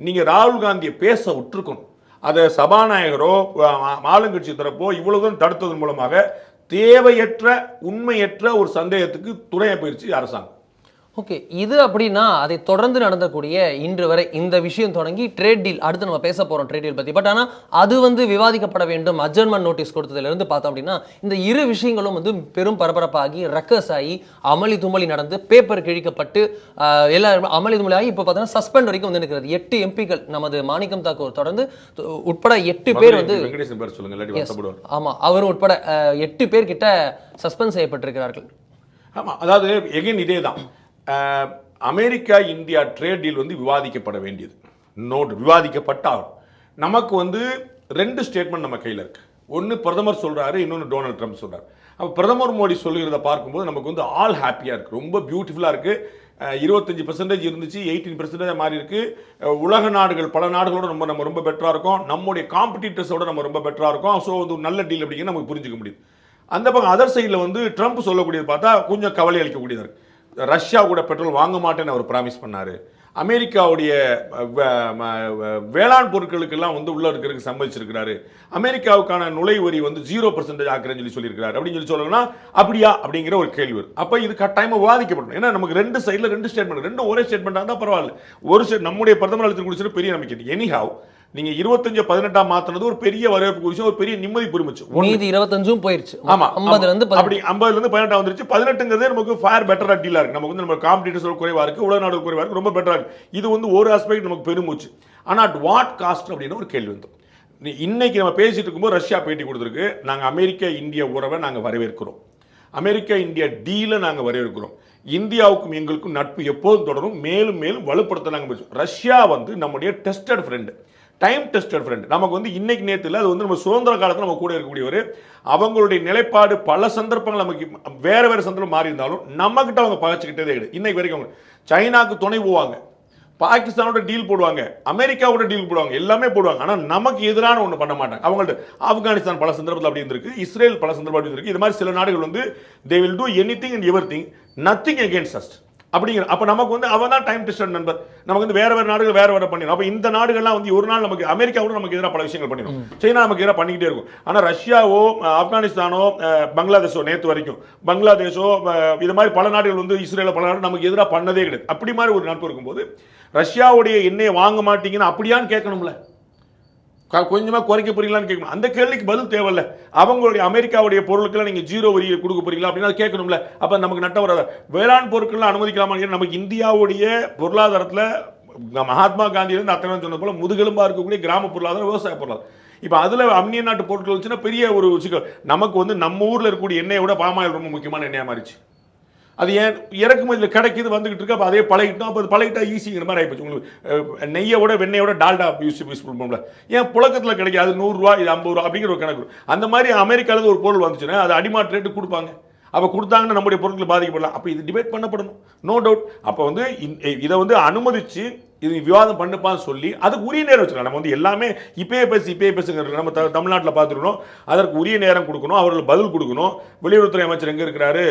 நீங்க ராகுல் காந்தியை பேச விட்டுருக்கணும். அதை சபாநாயகரோ ஆளுங்கட்சி தரப்போ இவ்வளவுதான் தடுத்ததன் மூலமாக தேவையற்ற உண்மையற்ற ஒரு சந்தேகத்துக்கு துணையா போயிடுச்சு அரசாங்கம். ஓகே, இது அப்படின்னா அதை தொடர்ந்து நடந்தக்கூடிய இன்று வரை இந்த விஷயம் தொடங்கி ட்ரேட் டீல், அடுத்து நம்ம பேச போறோம் ட்ரேட் டீல் பத்தி. பட் ஆனால் அது வந்து விவாதிக்கப்பட வேண்டும். அட்ஜர்ன்மென்ட் நோட்டீஸ் கொடுத்ததுலேருந்து பார்த்தோம் அப்படின்னா இந்த இரு விஷயங்களும் வந்து பெரும் பரபரப்பாகி ரக்கஸ் ஆகி அமளி துமளி நடந்து பேப்பர் கிழிக்கப்பட்டு எல்லாரும் அமளி துமளி ஆகி இப்போ பார்த்தோன்னா சஸ்பெண்ட் வரைக்கும் வந்து இருக்கிறது. 8 எம்பிக்கள் நமது மாணிக்கம் தாக்கூர் தொடர்ந்து உட்பட 8 பேர் வந்து, ஆமா அவரும் உட்பட 8 பேர் கிட்ட சஸ்பெண்ட் செய்யப்பட்டிருக்கிறார்கள். ஆமா, அதாவது எகைன் இதே தான். அமெரிக்கா இந்தியா ட்ரேட் டீல் வந்து விவாதிக்கப்பட வேண்டியது, நோட் விவாதிக்கப்பட்டால் நமக்கு வந்து 2 ஸ்டேட்மெண்ட் நம்ம கையில் இருக்கு. ஒன்று பிரதமர் சொல்றாரு, இன்னொன்று டொனால்ட் ட்ரம்ப் சொல்றாரு. அப்போ பிரதமர் மோடி சொல்லுகிறத பார்க்கும்போது நமக்கு வந்து ஆல் ஹாப்பியா இருக்கு, ரொம்ப பியூட்டிஃபுல்லா இருக்கு. 25% இருந்துச்சு, 18% மாறி இருக்கு. உலக நாடுகள் பல நாடுகளோட நம்ம ரொம்ப பெட்டரா இருக்கும், நம்முடைய காம்படிட்டர்ஸோட நம்ம ரொம்ப பெட்டரா இருக்கும். ஸோ வந்து ஒரு நல்ல டீல் அப்படிங்கிற நமக்கு புரிஞ்சுக்க முடியுது. அந்த பக்கம் அதர் சைடில் வந்து ட்ரம்ப் சொல்லக்கூடியது பார்த்தா கொஞ்சம் கவலை அளிக்கக்கூடியது இருக்கு. ரஷ்யா கூட பெட்ரோல் வாங்க மாட்டேன்னு அவர் ப்ராமிஸ் பண்ணாரு. அமெரிக்காவுடைய வேளாண் பொருட்களுக்கெல்லாம் வந்து உள்ள இருக்கிறதுக்கு சம்மதிச்சிருக்கிறாரு. அமெரிக்காவுக்கான நுழைவரி வந்து 0% ஆக்குறேன்னு சொல்லியிருக்கிறாரு அப்படின்னு சொல்லணும்னா அப்படியா அப்படிங்கிற ஒரு கேள்வி. அப்ப இது கட்டாயமா விவாதிக்கப்படும். ஏன்னா நமக்கு 2 சைடில் 2 ஸ்டேட்மெண்ட், 2 ஒரே ஸ்டேட்மெண்ட் இருந்தால் பரவாயில்ல. ஒரு சைடு நம்முடைய பிரதமர் அளித்த பெரிய நம்பிக்கை. எனிஹாவ் நீங்க 25-18 மாத்தினது ஒரு பெரிய வரவேற்பு குறிச்சு, ஒரு பெரிய நிம்மதி புரிமிச்சு. மீதி 25 போயிருச்சு. ஆமா, 50 இருந்து 18 வந்துருச்சு. 18ங்கிறதே நமக்கு ஃபேர் பெட்டரா டீலா இருக்கு. நமக்கு வந்து நம்ம காம்படிட்டர்ஸ் குறைவா இருக்கு, உலக நாடுகள் குறைவா இருக்கு, ரொம்ப பெட்டரா இருக்கு. இது வந்து ஒரு ஆஸ்பெக்ட் நமக்கு பெருமூச்சு. ஆனா அட் வாட் காஸ்ட் அப்படின்னு ஒரு கேள்வி வந்து இன்னைக்கு நம்ம பேசிட்டு இருக்கும்போது ரஷ்யா பேட்டி கொடுத்துருக்கு, நாங்க அமெரிக்கா இந்திய உறவை நாங்க வரவேற்கிறோம், அமெரிக்கா இந்தியா டீலை நாங்க வரவேற்கிறோம், இந்தியாவுக்கும் எங்களுக்கும் நட்பு எப்போதும் தொடரும், மேலும் மேலும் வலுப்படுத்த நாங்க பேசுவோம். ரஷ்யா வந்து நம்முடைய tested friend, time tested friend. நமக்கு வந்து இன்னைக்கு நேரத்தில் அது வந்து நம்ம சுதந்திர காலத்தில் நம்ம கூட இருக்கக்கூடியவர். அவங்களுடைய நிலைப்பாடு பல சந்தர்ப்பங்கள் நமக்கு வேற சந்தர்ப்பம் மாறி இருந்தாலும் நம்ம கிட்ட அவங்க பகச்சுக்கிட்டதே கிடையாது. இன்னைக்கு வரைக்கும் சைனாக்கு துணை போவாங்க, பாகிஸ்தானோட டீல் போடுவாங்க, அமெரிக்காவோட டீல் போடுவாங்க, எல்லாமே போடுவாங்க. ஆனால் நமக்கு எதிரான ஒன்று பண்ண மாட்டாங்க. அவங்கள்ட்ட ஆப்கானிஸ்தான் பல சந்தர்ப்பத்தில் அப்படி இருந்திருக்கு, இஸ்ரேல் பல சந்தர்ப்பம் அப்படி இருக்கு. இது மாதிரி சில நாடுகள் வந்து they will do anything and everything, nothing against us. அப்படிங்கிற. அப்ப நமக்கு வந்து அவன் தான் டைம் டெஸ்டட் நண்பர். நமக்கு வந்து வேற நாடுகள் வேற பண்ணிடும். அப்ப இந்த நாடுகள்லாம் வந்து ஒரு நாள் நமக்கு அமெரிக்கா கூட நமக்கு எதிராக பல விஷயங்கள் பண்ணிடும், சைனா நமக்கு எதிராக பண்ணிக்கிட்டே இருக்கும். ஆனா ரஷ்யாவோ ஆப்கானிஸ்தானோ பங்களாதேஷோ நேற்று வரைக்கும் பங்களாதேஷோ இது மாதிரி பல நாடுகள் வந்து இஸ்ரேல பல நாடு நமக்கு எதிராக பண்ணதே கிடையாது. அப்படி மாதிரி ஒரு நட்பு இருக்கும்போது ரஷ்யாவுடைய எண்ணெயை வாங்க மாட்டீங்கன்னு அப்படியான்னு கேட்கணும்ல, கொஞ்சமா குறைக்க போறீங்களான்னு கேட்கணும். அந்த கேள்விக்கு பதில் தேவையில்ல. அவங்களுடைய அமெரிக்காவுடைய பொருட்களை நீங்க 0 வரியை கொடுக்க போறீங்களா அப்படின்னா கேட்கணும்ல. அப்ப நமக்கு நட்டம் வராது. வேளாண் பொருட்கள் அனுமதிக்கலாமா? நமக்கு இந்தியாவுடைய பொருளாதாரத்துல மகாத்மா காந்தியிலிருந்து அத்தனை சொன்ன போல முதுகெலும்பா இருக்கக்கூடிய கிராம பொருளாதாரம், விவசாய பொருளாதாரம். இப்ப அதுல அந்நிய நாட்டு பொருட்கள் வச்சுன்னா பெரிய ஒரு சிக்கல். நமக்கு வந்து நம்ம ஊர்ல இருக்கக்கூடிய எண்ணெயை விட பாமாயில் ரொம்ப முக்கியமான எண்ணெயா மாறிச்சு. அது ஏன் இறக்குமதியில் கிடைக்குது வந்துகிட்டு இருக்கு. அப்போ அதே பழகிட்டோம். அப்போ அது பழகிட்டா ஈஸிங்கிற மாதிரி ஆயிப்போச்சு. உங்களுக்கு நெய்யோட வெண்ணையோட டால்டா யூஸ் பண்ணுவோம்ல, ஏன் புழக்கத்தில் கிடைக்காது? அது 100 ரூபா, இது 50 ரூபா அப்படிங்கிற ஒரு கணக்கு. அந்த மாதிரி அமெரிக்காவில் ஒரு பொருள் வந்துச்சுன்னா அது அடிமாட் ரேட்டு கொடுப்பாங்க. அப்போ கொடுத்தாங்கன்னா நம்முடைய பொருட்கள் பாதிக்கப்படலாம். அப்போ இது டிபேட் பண்ணப்படணும், நோ டவுட். அப்போ வந்து இதை வந்து அனுமதிச்சு இது விவாதம் பண்ணுப்பான்னு சொல்லி அதுக்கு உரிய நேரம் வச்சுக்கலாம். நம்ம வந்து எல்லாமே இப்பயே பேசுங்கிறது நம்ம தமிழ்நாட்டில் பார்த்துருக்கணும். அதற்கு உரிய நேரம் கொடுக்கணும், அவர்கள் பதில் கொடுக்கணும். வெளியுறவுத்துறை அமைச்சர் எங்கே இருக்கிறாரு,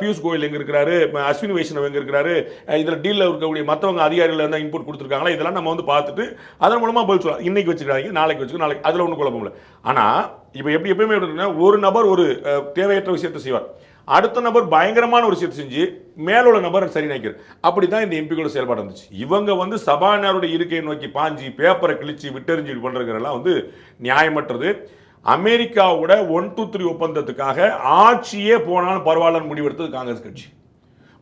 பியூஷ் கோயல் எங்கே இருக்கிறாரு, அஸ்வினி வைஷ்ணவ் எங்கே இருக்கிறாரு, இதில் டீலில் இருக்கக்கூடிய மற்றவங்க அதிகாரிகள் இருந்தால் இன்புட் கொடுத்துருக்காங்களா, இதெல்லாம் நம்ம வந்து பார்த்துட்டு அதன் மூலமாக பதில் சொல்லலாம். இன்னைக்கு வச்சுக்கிறாங்க, நாளைக்கு வச்சுக்கோ, நாளைக்கு அதில் ஒன்றும் குழப்பம் இல்லை. ஆனால் இப்போ எப்பயுமே ஒரு நபர் ஒரு தேவையற்ற விஷயத்தை செய்வார், அடுத்த நபர் பயங்கரமான ஒரு விஷயத்தை செஞ்சு மேலுள்ள நபர் சரி நினைக்கிறார். அப்படிதான் இந்த எம்பிக்களோட செயல்பாடு இருந்துச்சு. இவங்க வந்து சபாநாயகருடைய இருக்கையை நோக்கி பாஞ்சி பேப்பரை கிழிச்சு விட்டெறிஞ்சு பண்றதுலாம் வந்து நியாயமற்றது. அமெரிக்காவோட 123 ஒப்பந்தத்துக்காக ஆட்சியே போனாலும் பரவாயில்லன்னு முடிவெடுத்தது காங்கிரஸ் கட்சி.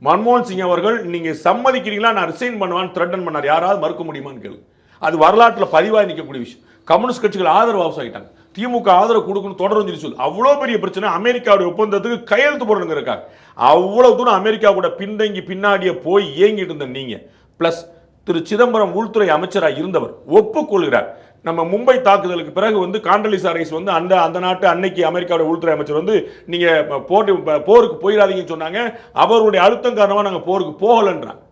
மன்மோகன் சிங் அவர்கள் நீங்க சம்மதிக்கிறீங்களா, நான் ரிசைன் பண்ணுவான்னு த்ரெட்டன் பண்ணார். யாராவது மறுக்க முடியுமான்னு கேளு. அது வரலாற்றில் பதிவாக நிற்கக்கூடிய விஷயம். கம்யூனிஸ்ட் கட்சிகள் ஆதரவு ஆகிட்டாங்க, திமுக ஆதரவு கொடுக்கணும் தொடர்ந்து சொல்லி அவ்வளோ பெரிய பிரச்சனை. அமெரிக்காவுடைய ஒப்பந்தத்துக்கு கையெழுத்து போடணுங்க இருக்காங்க. அவ்வளவு தூரம் அமெரிக்கா கூட பின்தங்கி பின்னாடியே போய் இயங்கிட்டு இருந்த நீங்க பிளஸ் திரு சிதம்பரம் உள்துறை அமைச்சராக இருந்தவர் ஒப்புக்கொள்கிறார். நம்ம மும்பை தாக்குதலுக்கு பிறகு வந்து காண்டலிசா ரைஸ் வந்து அந்த நாட்டு அன்னைக்கு அமெரிக்காவுடைய உள்துறை அமைச்சர் வந்து நீங்க போருக்கு போயிடாதீங்கன்னு சொன்னாங்க. அவருடைய அழுத்தம் காரணமாக நாங்கள் போருக்கு போகலன்றாங்க.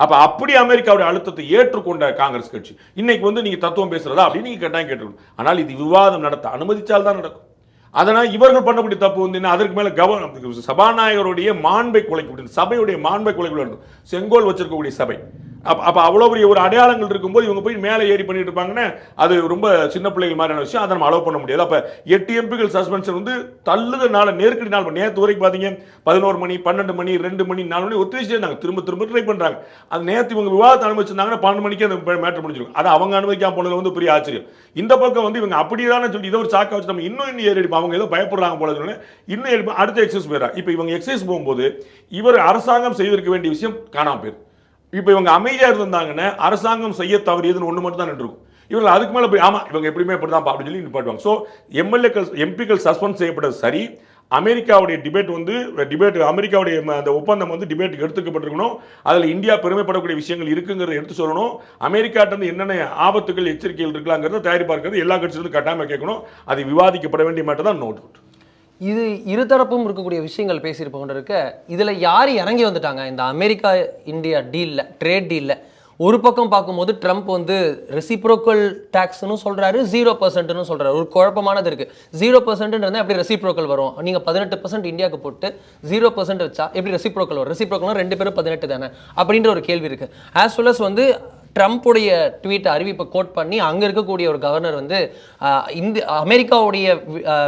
அப்ப அப்படி அமெரிக்காவுடைய அழுத்தத்தை ஏற்றுக்கொண்ட காங்கிரஸ் கட்சி இன்னைக்கு வந்து நீங்க தத்துவம் பேசுறதா அப்படின்னு நீங்க கேட்டாங்க கேட்டுக்கணும். ஆனால் இது விவாதம் நடத்த அனுமதிச்சால் தான் நடக்கும். அதனால் இவர்கள் பண்ணக்கூடிய தப்பு வந்து அதற்கு மேல கவர்னர் சபாநாயகருடைய மாண்பை குலைக்க, சபையுடைய மாண்பை குலைக்க, செங்கோல் வச்சிருக்கக்கூடிய சபை. அப்ப அவ்வளவு பெரிய ஒரு அடையாளங்கள் இருக்கும்போது இவங்க போய் மேலே ஏறி பண்ணிட்டு இருப்பாங்கன்னா அது ரொம்ப சின்ன பிள்ளைகள் மாதிரியான விஷயம். அதை நம்ம அலோவ் பண்ண முடியாது. அப்ப 8 எம்பிகள் சஸ்பென்ஷன் வந்து தள்ளுதனால நெருக்கடி நாள் நேற்று வரைக்கும் பாத்தீங்க 11 மணி 12 மணி 2 மணி 4 மணி ஒத்திரிச்சு இருந்தாங்க. திரும்ப ட்ரை பண்றாங்க. அது நேற்று இவங்க விவாதத்தை அனுமதிச்சிருந்தாங்கன்னா 12 மணிக்கு அந்த மேட்டர் முடிஞ்சிருக்கும். அது அவங்க அனுமதிக்காம போனதுல வந்து பெரிய ஆச்சரியம். இந்த பக்கம் வந்து இவங்க அப்படிதானே சொல்லி இதை ஒரு சாக்கா வச்சு நம்ம இன்னும் ஏறி அடிப்போம். அவங்க ஏதோ பயப்படுறாங்க போல இன்னும் எடுப்போம். அடுத்த எக்ஸசைஸ் போயிடறாங்க. இப்ப இவங்க எக்ஸசைஸ் போகும்போது இவர் அரசாங்கம் செய்திருக்க வேண்டிய விஷயம் காணாம போயிரு. இப்போ இவங்க அமைதியா இருந்தாங்கன்னா அரசாங்கம் செய்ய தவறியதுன்னு ஒன்று மட்டும் தான் நின்றுருக்கும். இவர்கள் அதுக்கு மேலே போய் ஆமா இவங்க எப்படியுமே இப்படிதான் அப்படின்னு சொல்லி நிப்பாட்டுவாங்க. ஸோ எம்பிக்கள் சஸ்பெண்ட் செய்யப்பட்டது சரி. அமெரிக்காவுடைய டிபேட் அமெரிக்காவுடைய அந்த ஒப்பந்தம் வந்து டிபேட்டுக்கு எடுத்துக்கப்பட்டிருக்கணும். அதில் இந்தியா பெருமைப்படக்கூடிய விஷயங்கள் இருக்குங்கிறத எடுத்து சொல்லணும். அமெரிக்காட்டிலிருந்து என்னென்ன ஆபத்துகள் எச்சரிக்கைகள் இருக்கலாங்கிறத தயாரிப்பாக எல்லா கட்சியிலிருந்து கட்டாயமாக கேட்கணும். அது விவாதிக்கப்பட வேண்டிய மட்டும் தான் நோட். இது இருதரப்பும் இருக்கக்கூடிய விஷயங்கள் பேசியிருப்ப கொண்டு இருக்க இதில் யார் இறங்கி வந்துட்டாங்க இந்த அமெரிக்கா இந்தியா டீலில், ட்ரேட் டீலில்? ஒரு பக்கம் பார்க்கும்போது ட்ரம்ப் வந்து ரெசிப்ரோக்கல் டேக்ஸ்னு சொல்கிறாரு, 0%ன்னு சொல்கிறாரு. ஒரு குழப்பமானது இருக்குது. 0%ன்றது எப்படி ரெசிப்ரோக்கல் வரும்? நீங்கள் 18% இந்தியாவுக்கு போட்டு 0% வச்சா எப்படி ரெசிப்ரோக்கல் வரும்? ரெசிப்ரோக்கல்னா 2 பேரும் 18 தானே அப்படின்ற ஒரு கேள்வி இருக்குது. ஆஸ் வெல் அஸ் வந்து ட்ரம்ப்புடைய ட்வீட் அறிவிப்பை கோட் பண்ணி அங்கே இருக்கக்கூடிய ஒரு கவர்னர் வந்து அமெரிக்காவுடைய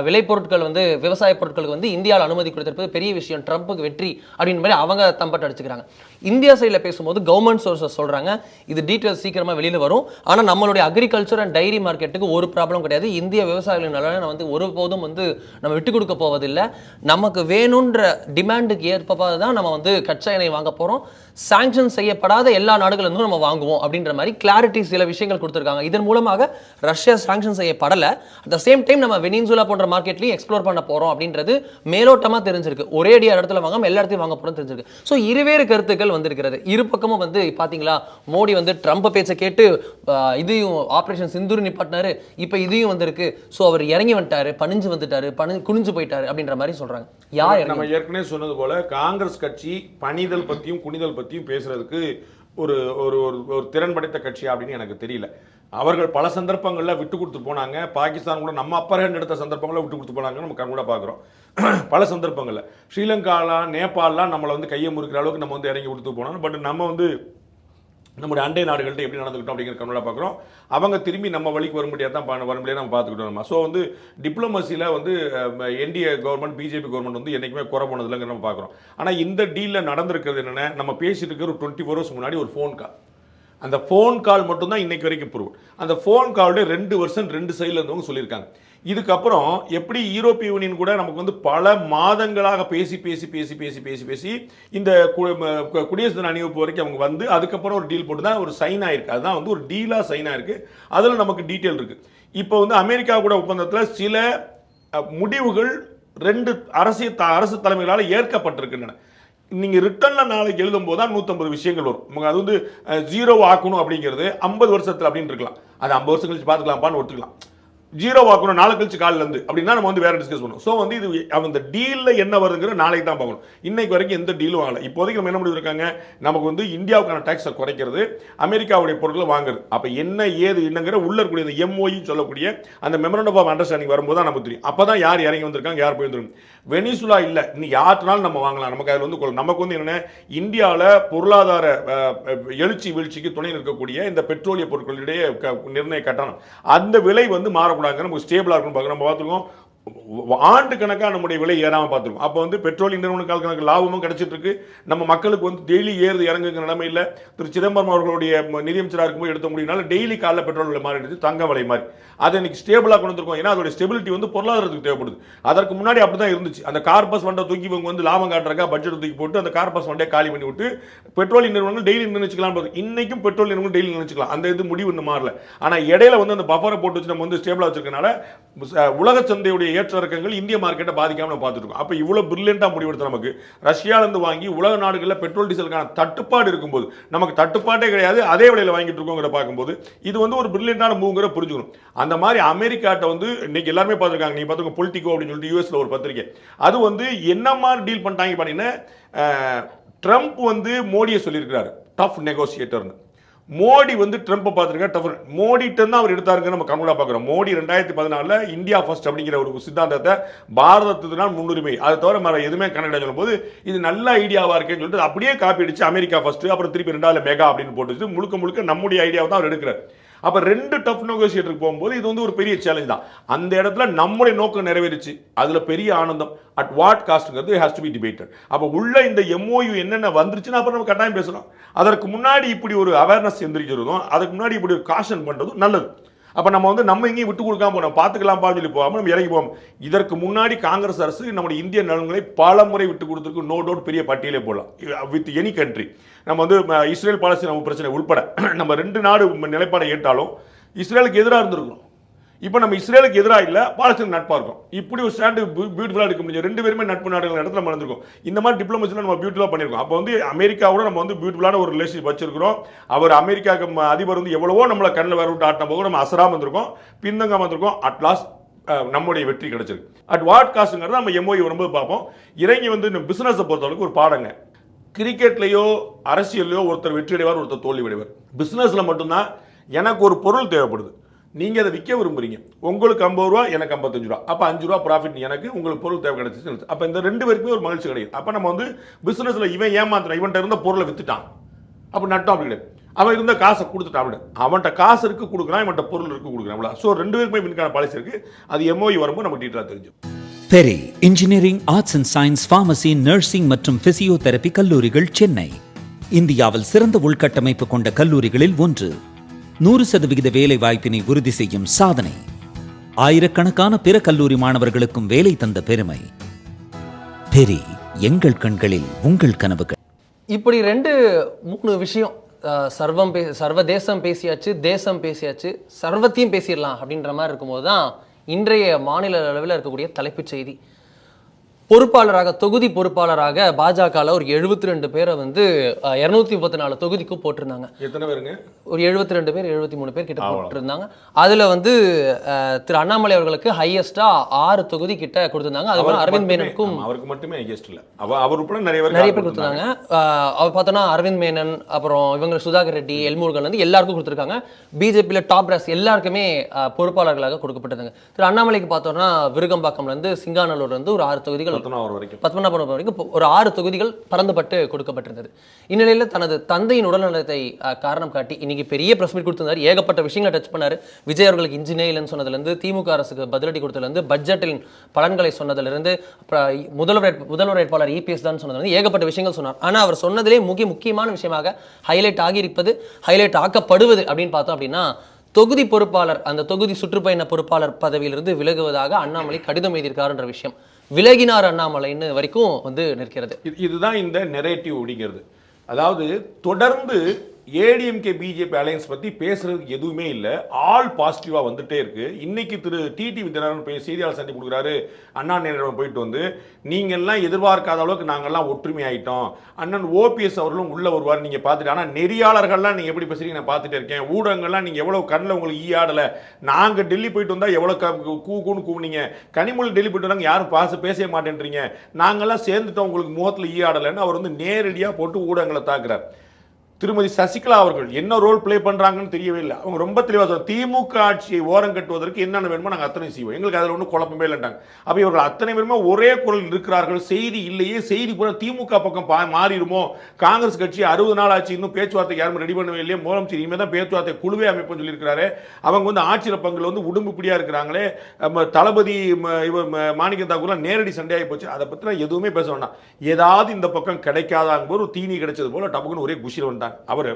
விளைபொருட்கள் வந்து விவசாய பொருட்களுக்கு வந்து இந்தியாவில் அனுமதி கொடுத்திருப்பது பெரிய விஷயம், ட்ரம்ப்புக்கு வெற்றி அப்படின்னு மாதிரி அவங்க தம்பட்டு அடிச்சுக்கிறாங்க. இந்தியா சைடில் பேசும்போது கவர்மெண்ட் சோர்ஸஸ் சொல்கிறாங்க இது டீட்டெயில்ஸ் சீக்கிரமாக வெளியில் வரும். ஆனால் நம்மளுடைய அக்ரிகல்ச்சர் அண்ட் டைரி மார்க்கெட்டுக்கு ஒரு ப்ராப்ளம் கிடையாது. இந்திய விவசாயிகளின் நலனை வந்து ஒருபோதும் வந்து நம்ம விட்டு கொடுக்க போவதில்லை. நமக்கு வேணுன்ற டிமாண்டுக்கு ஏற்ப தான் நம்ம வந்து கச்சா எண்ணெய் வாங்க போகிறோம். சாங்ஷன் செய்யப்படாத எல்லா நாடுகளிலிருந்தும் நம்ம வாங்குவோம் அப்படின்ற மாதிரி கிளாரிட்டி சில விஷயங்கள் கொடுத்துருக்காங்க. இதன் மூலமாக ரஷ்யா சாங்ஷன் செய்யப்படலை. அட் த சேம் டைம் நம்ம வெனின்சுலா போன்ற மார்க்கெட்லையும் எக்ஸ்ப்ளோர் பண்ண போகிறோம் அப்படின்றது மேலோட்டமாக தெரிஞ்சிருக்கு. ஒரே இடத்துல வாங்காம எல்லா இடத்தையும் வாங்க போகிறோம் தெரிஞ்சிருக்கு. ஸோ இருவேறு கருத்துக்கள் வந்திருக்கிறது. இரு பக்கமும் வந்து பார்த்தீங்களா, மோடி வந்து ட்ரம்ப் பேச்சை கேட்டு இதையும் ஆப்ரேஷன் சிந்தூர் நிப்பாட்டினாரு, இப்போ இதையும் வந்திருக்கு. ஸோ அவர் இறங்கி வந்துட்டாரு, பணிஞ்சு வந்துட்டாரு, குனிஞ்சு போயிட்டாரு அப்படின்ற மாதிரி சொல்றாங்க. யார் நம்ம ஏற்கனவே சொன்னது போல காங்கிரஸ் கட்சி பணிதல் பற்றியும் குனிதல் பற்றியும் பேசுறதுக்கு ஒரு ஒரு ஒரு திறன் படைத்த கட்சி அப்படின்னு எனக்கு தெரியல. அவர்கள் பல சந்தர்ப்பங்களில் விட்டு கொடுத்து போனாங்க. பாகிஸ்தான் கூட நம்ம அப்பர் ஹேண்ட் எடுத்த சந்தர்ப்பங்களில் விட்டு கொடுத்து போனாங்க, நம்ம கண் கூட பார்க்குறோம். பல சந்தர்ப்பங்களில் ஸ்ரீலங்காலாம் நேபாளலாம் நம்மளை வந்து கையை முறுக்கிற அளவுக்கு நம்ம வந்து இறங்கி கொடுத்து போனோம். பட் நம்ம வந்து நம்முடைய அண்டை நாடுகள்கிட்ட எப்படி நடந்துக்கிட்டோம் அப்படிங்கிற கண்ணோட பார்க்குறோம். அவங்க திரும்பி நம்ம வழிக்கு வர முடியாது தான் வர முடியாது நம்ம பார்த்துக்கிட்டோம் நம்ம. ஸோ வந்து டிப்ளமசியில் வந்து என்டிஏ கவர்மெண்ட் பிஜேபி கவர்மெண்ட் வந்து என்றைக்குமே குறை போனதில்லைங்கிற நம்ம பார்க்குறோம். ஆனால் இந்த டீலில் நடந்திருக்கிறது என்னென்ன, நம்ம பேசிட்டு இருக்கிற ஒரு 24 hours முன்னாடி ஒரு ஃபோன் கால். அந்த ஃபோன் கால் மட்டும்தான் இன்னைக்கு வரைக்கும் ப்ரூவ். அந்த ஃபோன் காலோட 2 வருஷம் 2 சைடில் இருந்தவங்க சொல்லியிருக்காங்க. இதுக்கப்புறம் எப்படி யூரோப்பிய யூனியன் கூட நமக்கு வந்து பல மாதங்களாக பேசி பேசி பேசி பேசி பேசி பேசி இந்த குடியரசு தின அணிவகுப்பு வரைக்கும் அவங்க வந்து அதுக்கப்புறம் ஒரு டீல் போட்டு தான் ஒரு சைன் ஆயிருக்கு. அதுதான் வந்து ஒரு டீலாக சைன் ஆயிருக்கு. அதில் நமக்கு டீட்டெயில் இருக்கு. இப்போ வந்து அமெரிக்கா கூட ஒப்பந்தத்தில் சில முடிவுகள் 2 அரசு தலைமைகளால் ஏற்கப்பட்டிருக்கின்றன. நீங்க ரிட்டர்ன்ல நாளைக்கு எழுதும் போது தான் 150 விஷயங்கள் வரும். அது வந்து 0 ஆக்கணும் அப்படிங்கிறது 50 வருஷத்துல அப்படின்னு இருக்கலாம். அது 50 வருஷம் கழிச்சு பார்த்துக்கலாம்ப்பான்னு ஒத்துக்கலாம். 0 ஆக்கணும் நாளை கழிச்சு காலில் இருந்து அப்படின்னா நம்ம வந்து வேற டிஸ்கஸ் பண்ணுவோம். ஸோ வந்து இது அந்த டீல்ல என்ன வருதுங்கிற நாளைக்கு தான் பார்க்கணும். இன்னைக்கு வரைக்கும் எந்த டீலும் ஆகல. இப்போதைக்கு நம்ம என்ன முடிவு இருக்காங்க, நமக்கு வந்து இந்தியாவுக்கான டாக்ஸை குறைக்கிறது, அமெரிக்காவுடைய பொருட்களை வாங்குறது. அப்போ என்ன ஏது என்னங்கிற உள்ள இருக்கக்கூடிய இந்த எம்ஓஇ சொல்லக்கூடிய அந்த மெமரண்டம் ஆஃப் அண்டர்ஸ்டாண்டிங் வரும்போது தான் நமக்கு தெரியும். அப்பதான் யார் இறங்கி வந்திருக்காங்க, யார் போய் வந்திருக்காங்க. வெனிசுலா இல்லை, இன்னும் யாருனாலும் நம்ம வாங்கலாம். நமக்கு அதில் வந்து நமக்கு வந்து என்ன, இந்தியாவில் பொருளாதார எழுச்சி வீழ்ச்சிக்கு துணை நிற்கக்கூடிய இந்த பெட்ரோலிய பொருட்களுடைய நிர்ணய கட்டணம் அந்த விலை வந்து மாறக்கூடாது, நமக்கு ஸ்டேபிளா இருக்கும். நம்ம பார்த்துருக்கோம் ஆண்டு கணக்காக நம்முடைய விலை ஏறாமல் பார்த்துருக்கோம். அப்போ வந்து பெட்ரோலிய நிறுவனங்களுக்கு கணக்கு லாபமும் கிடைச்சிட்டு இருக்கு. நம்ம மக்களுக்கு வந்து டெய்லி ஏறுது இறங்குங்கிற நிலைமை இல்லை. திரு சிதம்பரம் அவர்களுடைய நிதியமைச்சராக இருக்கும்போது எடுத்த முடியும்னால டெய்லி காலைல பெட்ரோல் விலை மாறிடுச்சு, தங்க விலை மாறி. அதை இன்னைக்கு ஸ்டேபிளாக கொண்டு வந்திருக்கோம். ஏன்னா அதோட ஸ்டெபிலிட்டி வந்து பொருளாதாரத்துக்கு தேவைப்படுது. அதற்கு முன்னாடி அப்படிதான் இருந்துச்சு. அந்த கார்பஸ் வண்டை தூக்கி இவங்க வந்து லாபம் காட்டுறக்கா பட்ஜெட் தூக்கி போட்டு அந்த கார்பஸ் வண்டையை காலி பண்ணி விட்டு பெட்ரோலிய நிறுவனங்கள் டெய்லி நினைச்சுக்கலாம். இன்னைக்கும் பெட்ரோல் நிறுவனங்கள் டெய்லி நினைச்சுக்கலாம். அந்த இது முடிவு இன்னும் மாறல. ஆனால் இடையில வந்து அந்த பஃபரை போட்டு வச்சு நம்ம வந்து ஸ்டேபிளாக வச்சிருக்கனால உலக சந்தையுடைய ஏற்ற இறக்கங்கள் இந்திய மார்க்கெட்டை பாதிக்காம நம்ம பார்த்துட்டு இருக்கோம். அப்போ இவ்வளவு பிரில்லியண்டா முடிவெடுத்து நமக்கு ரஷ்யால இருந்து வாங்கி உலக நாடுகளில் பெட்ரோல் டீசலுக்கான தட்டுப்பாடு இருக்கும்போது நமக்கு தட்டுப்பாட்டே கிடையாது, அதே விலையில வாங்கிட்டு இருக்கோங்கிற பார்க்கும்போது இது வந்து ஒரு பிரில்லியண்டான மூவ்ங்கிற புரிஞ்சுக்கணும். அந்த மாதிரி அமெரிக்காட்ட வந்து இன்னைக்கு எல்லாருமே பார்த்துருக்காங்க. நீங்க பார்த்துக்கோங்க பொலிட்டிகோ அப்படின்னு சொல்லிட்டு யூஎஸ்ல ஒரு பத்திரிகை, அது வந்து என்ன மாதிரி டீல் பண்ணிட்டாங்க பார்த்தீங்கன்னா, ட்ரம்ப் வந்து மோடியை சொல்லியிருக்கிறாரு டஃப் நெகோசியேட்டர்னு. மோடி வந்து ட்ரம்ப்பை பார்த்துருக்காரு டஃப். மோடிட்டு தான் அவர் எடுத்தாருங்க நம்ம கண்கூடா பார்க்குறோம். மோடி 2014 இந்தியா ஃபர்ஸ்ட் அப்படிங்கிற ஒரு சித்தாந்தத்தை பாரதத்துக்கு முன்னுரிமை, அதை தவிர வேற எதுவுமே கணக்கிட சொல்லும் போது இது நல்ல ஐடியாவா இருக்குன்னு சொல்லிட்டு அப்படியே காப்பி அடிச்சு அமெரிக்கா ஃபர்ஸ்ட், அப்புறம் திருப்பி 2வது மெகா அப்படின்னு போட்டு முழுக்க முழுக்க நம்முடைய ஐடியாவை தான் அவர் எடுக்கிறார். அப்ப 2 டஃப் நெகோசியேட்டருக்கு போகும்போது இது வந்து ஒரு பெரிய சேலஞ்ச் தான். அந்த இடத்துல நம்முடைய நோக்கம் நிறைவேறிச்சு, அதுல பெரிய ஆனந்தம். அட் வாட் காஸ்ட்ங்கிறது ஹேஸ் டு பி டிபேட்டட். அப்ப உள்ள இந்த எம்ஓயு என்னென்ன வந்துருச்சுன்னா அப்புறம் நம்ம கட்டாயம் பேசலாம். அதற்கு முன்னாடி இப்படி ஒரு அவேர்னஸ் எந்திரிக்கிறதும் அதுக்கு முன்னாடி இப்படி ஒரு காஷன் பண்றதும் நல்லது. அப்ப நம்ம வந்து நம்ம எங்கேயும் விட்டு கொடுக்காம போனோம், பார்த்துக்கலாம் சொல்லி போகாம நம்ம இறங்கி போவோம். இதற்கு முன்னாடி காங்கிரஸ் அரசு நம்முடைய இந்திய நலன்களை பல முறை விட்டு கொடுத்துருக்கு. நோ டவுட் பெரிய பட்டியலே போடலாம் வித் எனி கண்ட்ரி. நம்ம வந்து இஸ்ரேல் பாலஸ்தீன பிரச்சனை உட்பட நம்ம 2 நாடு நிலைப்பாடை ஏற்றாலும் இஸ்ரேலுக்கு எதிராக இருந்திருக்கோம். இப்போ நம்ம இஸ்ரேலுக்கு எதிராக இல்லை, பாலஸ்தீன் நட்பா இருக்கும். இப்படி ஒரு ஸ்டாண்டு பியூட்டிஃபுல்லா எடுக்க முடியும். 2 பேருமே நட்பு நாடுகள் இடத்துல நம்ம இருந்திருக்கோம். இந்த மாதிரி டிப்ளமசியில் நம்ம பியூட்டிஃபுல்லா பண்ணிருக்கோம். அப்போ வந்து அமெரிக்காவோட நம்ம வந்து பியூட்டிஃபுல்லான ஒரு ரிலேஷன்ஷிப் வச்சிருக்கிறோம். அவர் அமெரிக்காவுக்கு அதிபர் வந்து எவ்வளவோ நம்மளை கண்ணில் வர விட்டு ஆட்டின போது நம்ம அசராம இருந்திருக்கோம், பின்தங்காம இருந்திருக்கோம். அட் லாஸ்ட் நம்முடைய வெற்றி கிடைச்சிருக்கு. அட் வாட் காஸ்ட்ங்கிறத நம்ம எம்ஓஇ வரும்போது பார்ப்போம். இறங்கி வந்து இந்த பிசினஸை பொறுத்தவரைக்கும் ஒரு பாடங்க. கிரிக்கெட்லையோ அரசியலையோ ஒருத்தர் வெற்றி அடைவார், ஒருத்தர் தோல்வி அடைவார். பிசினஸ்ல மட்டும்தான் எனக்கு ஒரு பொருள் தேவைப்படுது, நீங்க அதை விற்க விரும்புறீங்க, உங்களுக்கு 50 ரூபா எனக்கு 55 ரூபா, அப்ப 5 ரூபா ப்ராஃபிட் எனக்கு, உங்களுக்கு பொருள் தேவை கிடைச்சிச்சு. அப்ப இந்த 2 பேருக்குமே ஒரு மகிழ்ச்சி கிடையாது. அப்ப நம்ம வந்து பிசினஸ்ல இவன் ஏமாத்துறான், இவன்ட்ட இருந்த பொருளை வித்துட்டான், அப்ப நட்டம் அப்படி கிடையாது. அவன் இருந்த காசை கொடுத்துட்டான், அப்படி அவன்கிட்ட காசு இருக்கு கொடுக்குறான், இவன்ட்ட பொருள் இருக்கு கொடுக்குறான். ஸோ 2 பேருக்குமே வின்கான பாலிசி இருக்கு. அது எம்ஓஇ வரும்போது நம்ம டீட்டெயிலாக தெரிஞ்சு. Peri engineering, arts and science, pharmacy, nursing மற்றும் பிசியோதெரபி கல்லூரிகள் சென்னை இந்தியாவில் சிறந்த உள்கட்டமைப்பு கொண்ட கல்லூரிகளில் ஒன்று. 100% வேலை வாய்ப்பினை உறுதி செய்யும் சாதனை. ஆயிரக்கணக்கான பிற கல்லூரி மாணவர்களுக்கும் வேலை தந்த பெருமை. பெரி, எங்கள் கண்களில் உங்கள் கனவுகள். இப்படி 2-3 விஷயம், சர்வதேசம் பேசியாச்சு, தேசம் பேசியாச்சு, சர்வத்தையும் பேசிடலாம் அப்படின்ற மாதிரி இருக்கும்போது தான் இன்றைய மாநில அளவில் இருக்கக்கூடிய தலைப்புச் செய்தி. பொறுப்பாளராக தொகுதி பொறுப்பாளராக பாஜகவில் ஒரு 72 பேரை வந்து 234 தொகுதிக்கு போட்டிருந்தாங்க. எத்தனை பேருங்க? ஒரு 72 பேர் 73 பேர் கிட்ட போட்டிருந்தாங்க. அதுல வந்து திரு அண்ணாமலை அவர்களுக்கு ஹையஸ்டா 6 தொகுதி கிட்ட கொடுத்திருந்தாங்க. அதுக்கு அரவிந்த் மேனனுக்கும் அவருக்கு மட்டுமே ஹையஸ்ட் இல்ல, அவர் உட்பட நிறைய பேர் கொடுத்திருந்தாங்க. அவர் பார்த்தோன்னா அரவிந்த் மேனன், அப்புறம் இவங்க சுதாகர் ரெட்டி, எல்முருகன் வந்து எல்லாருக்கும் கொடுத்திருக்காங்க. பிஜேபியில் டாப் ராஸ் எல்லாருக்குமே பொறுப்பாளர்களாக கொடுக்கப்பட்டிருந்தாங்க. திரு அண்ணாமலைக்கு பார்த்தோம்னா விருகம்பாக்கம்ல இருந்து சிங்காநல்லூர்ல இருந்து ஒரு 6 தொகுதிகள், பத்மநாபபுரம் வரைக்கும் ஒரு 6 தொகுதிகள் பறந்துபட்டு கொடுக்கப்பட்டிருந்தது. இந்நிலையில் தனது தந்தையின் உடல்நலத்தை காரணம் காட்டி இன்னைக்கு பெரிய பிரஸ் மீட் கொடுத்திருந்தார். ஏகப்பட்ட விஷயங்களை டச் பண்ணாரு. விஜய் அவர்களுக்கு இன்ஜினியர் இல்லைன்னு சொன்னதுலேருந்து, திமுக அரசுக்கு பதிலடி கொடுத்ததுலேருந்து, பட்ஜெட்டின் பலன்களை சொன்னதுலேருந்து, முதல்வர் வேட்பாளர் இபிஎஸ் தான் சொன்னதுலேருந்து ஏகப்பட்ட விஷயங்கள் சொன்னார். ஆனால் அவர் சொன்னதிலே முக்கியமான விஷயமாக ஹைலைட் ஆகியிருப்பது, ஹைலைட் ஆக்கப்படுவது அப்படின்னு பார்த்தோம் அப்படின்னா, தொகுதி பொறுப்பாளர், அந்த தொகுதி சுற்றுப்பயண பொறுப்பாளர் பதவியிலிருந்து விலகுவதாக அண்ணாமலை கடிதம் எழுதியிருக்காருன்ற விஷயம். விலகினார் அண்ணாமலைன்னு வரைக்கும் வந்து நிற்கிறது. இதுதான் இந்த நெரேட்டிவ் அப்படிங்கிறது. அதாவது தொடர்ந்து ஏடிஎம்கே பிஜேபி அலையன்ஸ் பற்றி பேசுறதுக்கு எதுவுமே இல்லை, ஆல் பாசிட்டிவாக வந்துட்டே இருக்கு. இன்னைக்கு திரு டிடி வித்யானந்தன் போய் செய்தியாளர் சந்திப்பு கொடுக்குறாரு. அண்ணா நேரிடம் போயிட்டு வந்து, நீங்கள்லாம் எதிர்பார்க்காத அளவுக்கு நாங்கள்லாம் ஒற்றுமை ஆகிட்டோம், அண்ணன் ஓபிஎஸ் அவர்களும் உள்ள வருவார், நீங்கள் பார்த்துட்டு, ஆனால் நெறியாளர்கள்லாம் நீங்கள் எப்படி பேசுறீங்க நான் பார்த்துட்டே இருக்கேன், ஊடகங்கள்லாம் நீங்கள் எவ்வளோ கண்ணில் உங்களுக்கு ஈயாடலை, நாங்கள் டெல்லி போயிட்டு வந்தால் எவ்வளோ கூன்னு கூவுனீங்க, கனிமொழி டெல்லி போயிட்டு வந்தாங்க யாரும் பேசவே மாட்டேன்றீங்க, நாங்கள்லாம் சேர்ந்துட்டோம் உங்களுக்கு முகத்தில் ஈயாடலைன்னு அவர் வந்து நேரடியாக போட்டு ஊடகங்களை தாக்குறார். திருமதி சசிகலா அவர்கள் என்ன ரோல் பிளே பண்றாங்கன்னு தெரியவே இல்லை. அவங்க ரொம்ப தெளிவாக திமுக ஆட்சியை ஓரம் கட்டுவதற்கு என்னென்ன வேணுமோ நாங்கள் அத்தனை செய்வோம், எங்களுக்கு அதில் ஒன்றும் குழப்பமே இல்லைட்டாங்க. அப்போ இவர்கள் அத்தனை பேருமே ஒரே குரல் இருக்கிறார்கள். செய்தி இல்லையே, செய்தி கூட திமுக பக்கம் மாறிடுமோ, காங்கிரஸ் கட்சி 60 நாள் ஆட்சி இன்னும் பேச்சுவார்த்தைக்கு யாரும் ரெடி பண்ணவே இல்லையே, முதலமைச்சர் இனிமேல் தான் பேச்சுவார்த்தை குழுவே அமைப்புன்னு சொல்லியிருக்கிறாரு. அவங்க வந்து ஆட்சியில் பங்குல வந்து உடும்புப்படியா இருக்கிறாங்களே, தளபதி மாணிக்க தாக்கூர்லாம் நேரடி சண்டையாகி போச்சு. அதை பற்றி எதுவுமே பேச வேண்டாம். ஏதாவது இந்த பக்கம் கிடைக்காதாங்க போது ஒரு தீனி கிடைச்சது போல டப்புக்குன்னு ஒரே குஷியில் வந்துட்டாங்க. அவர்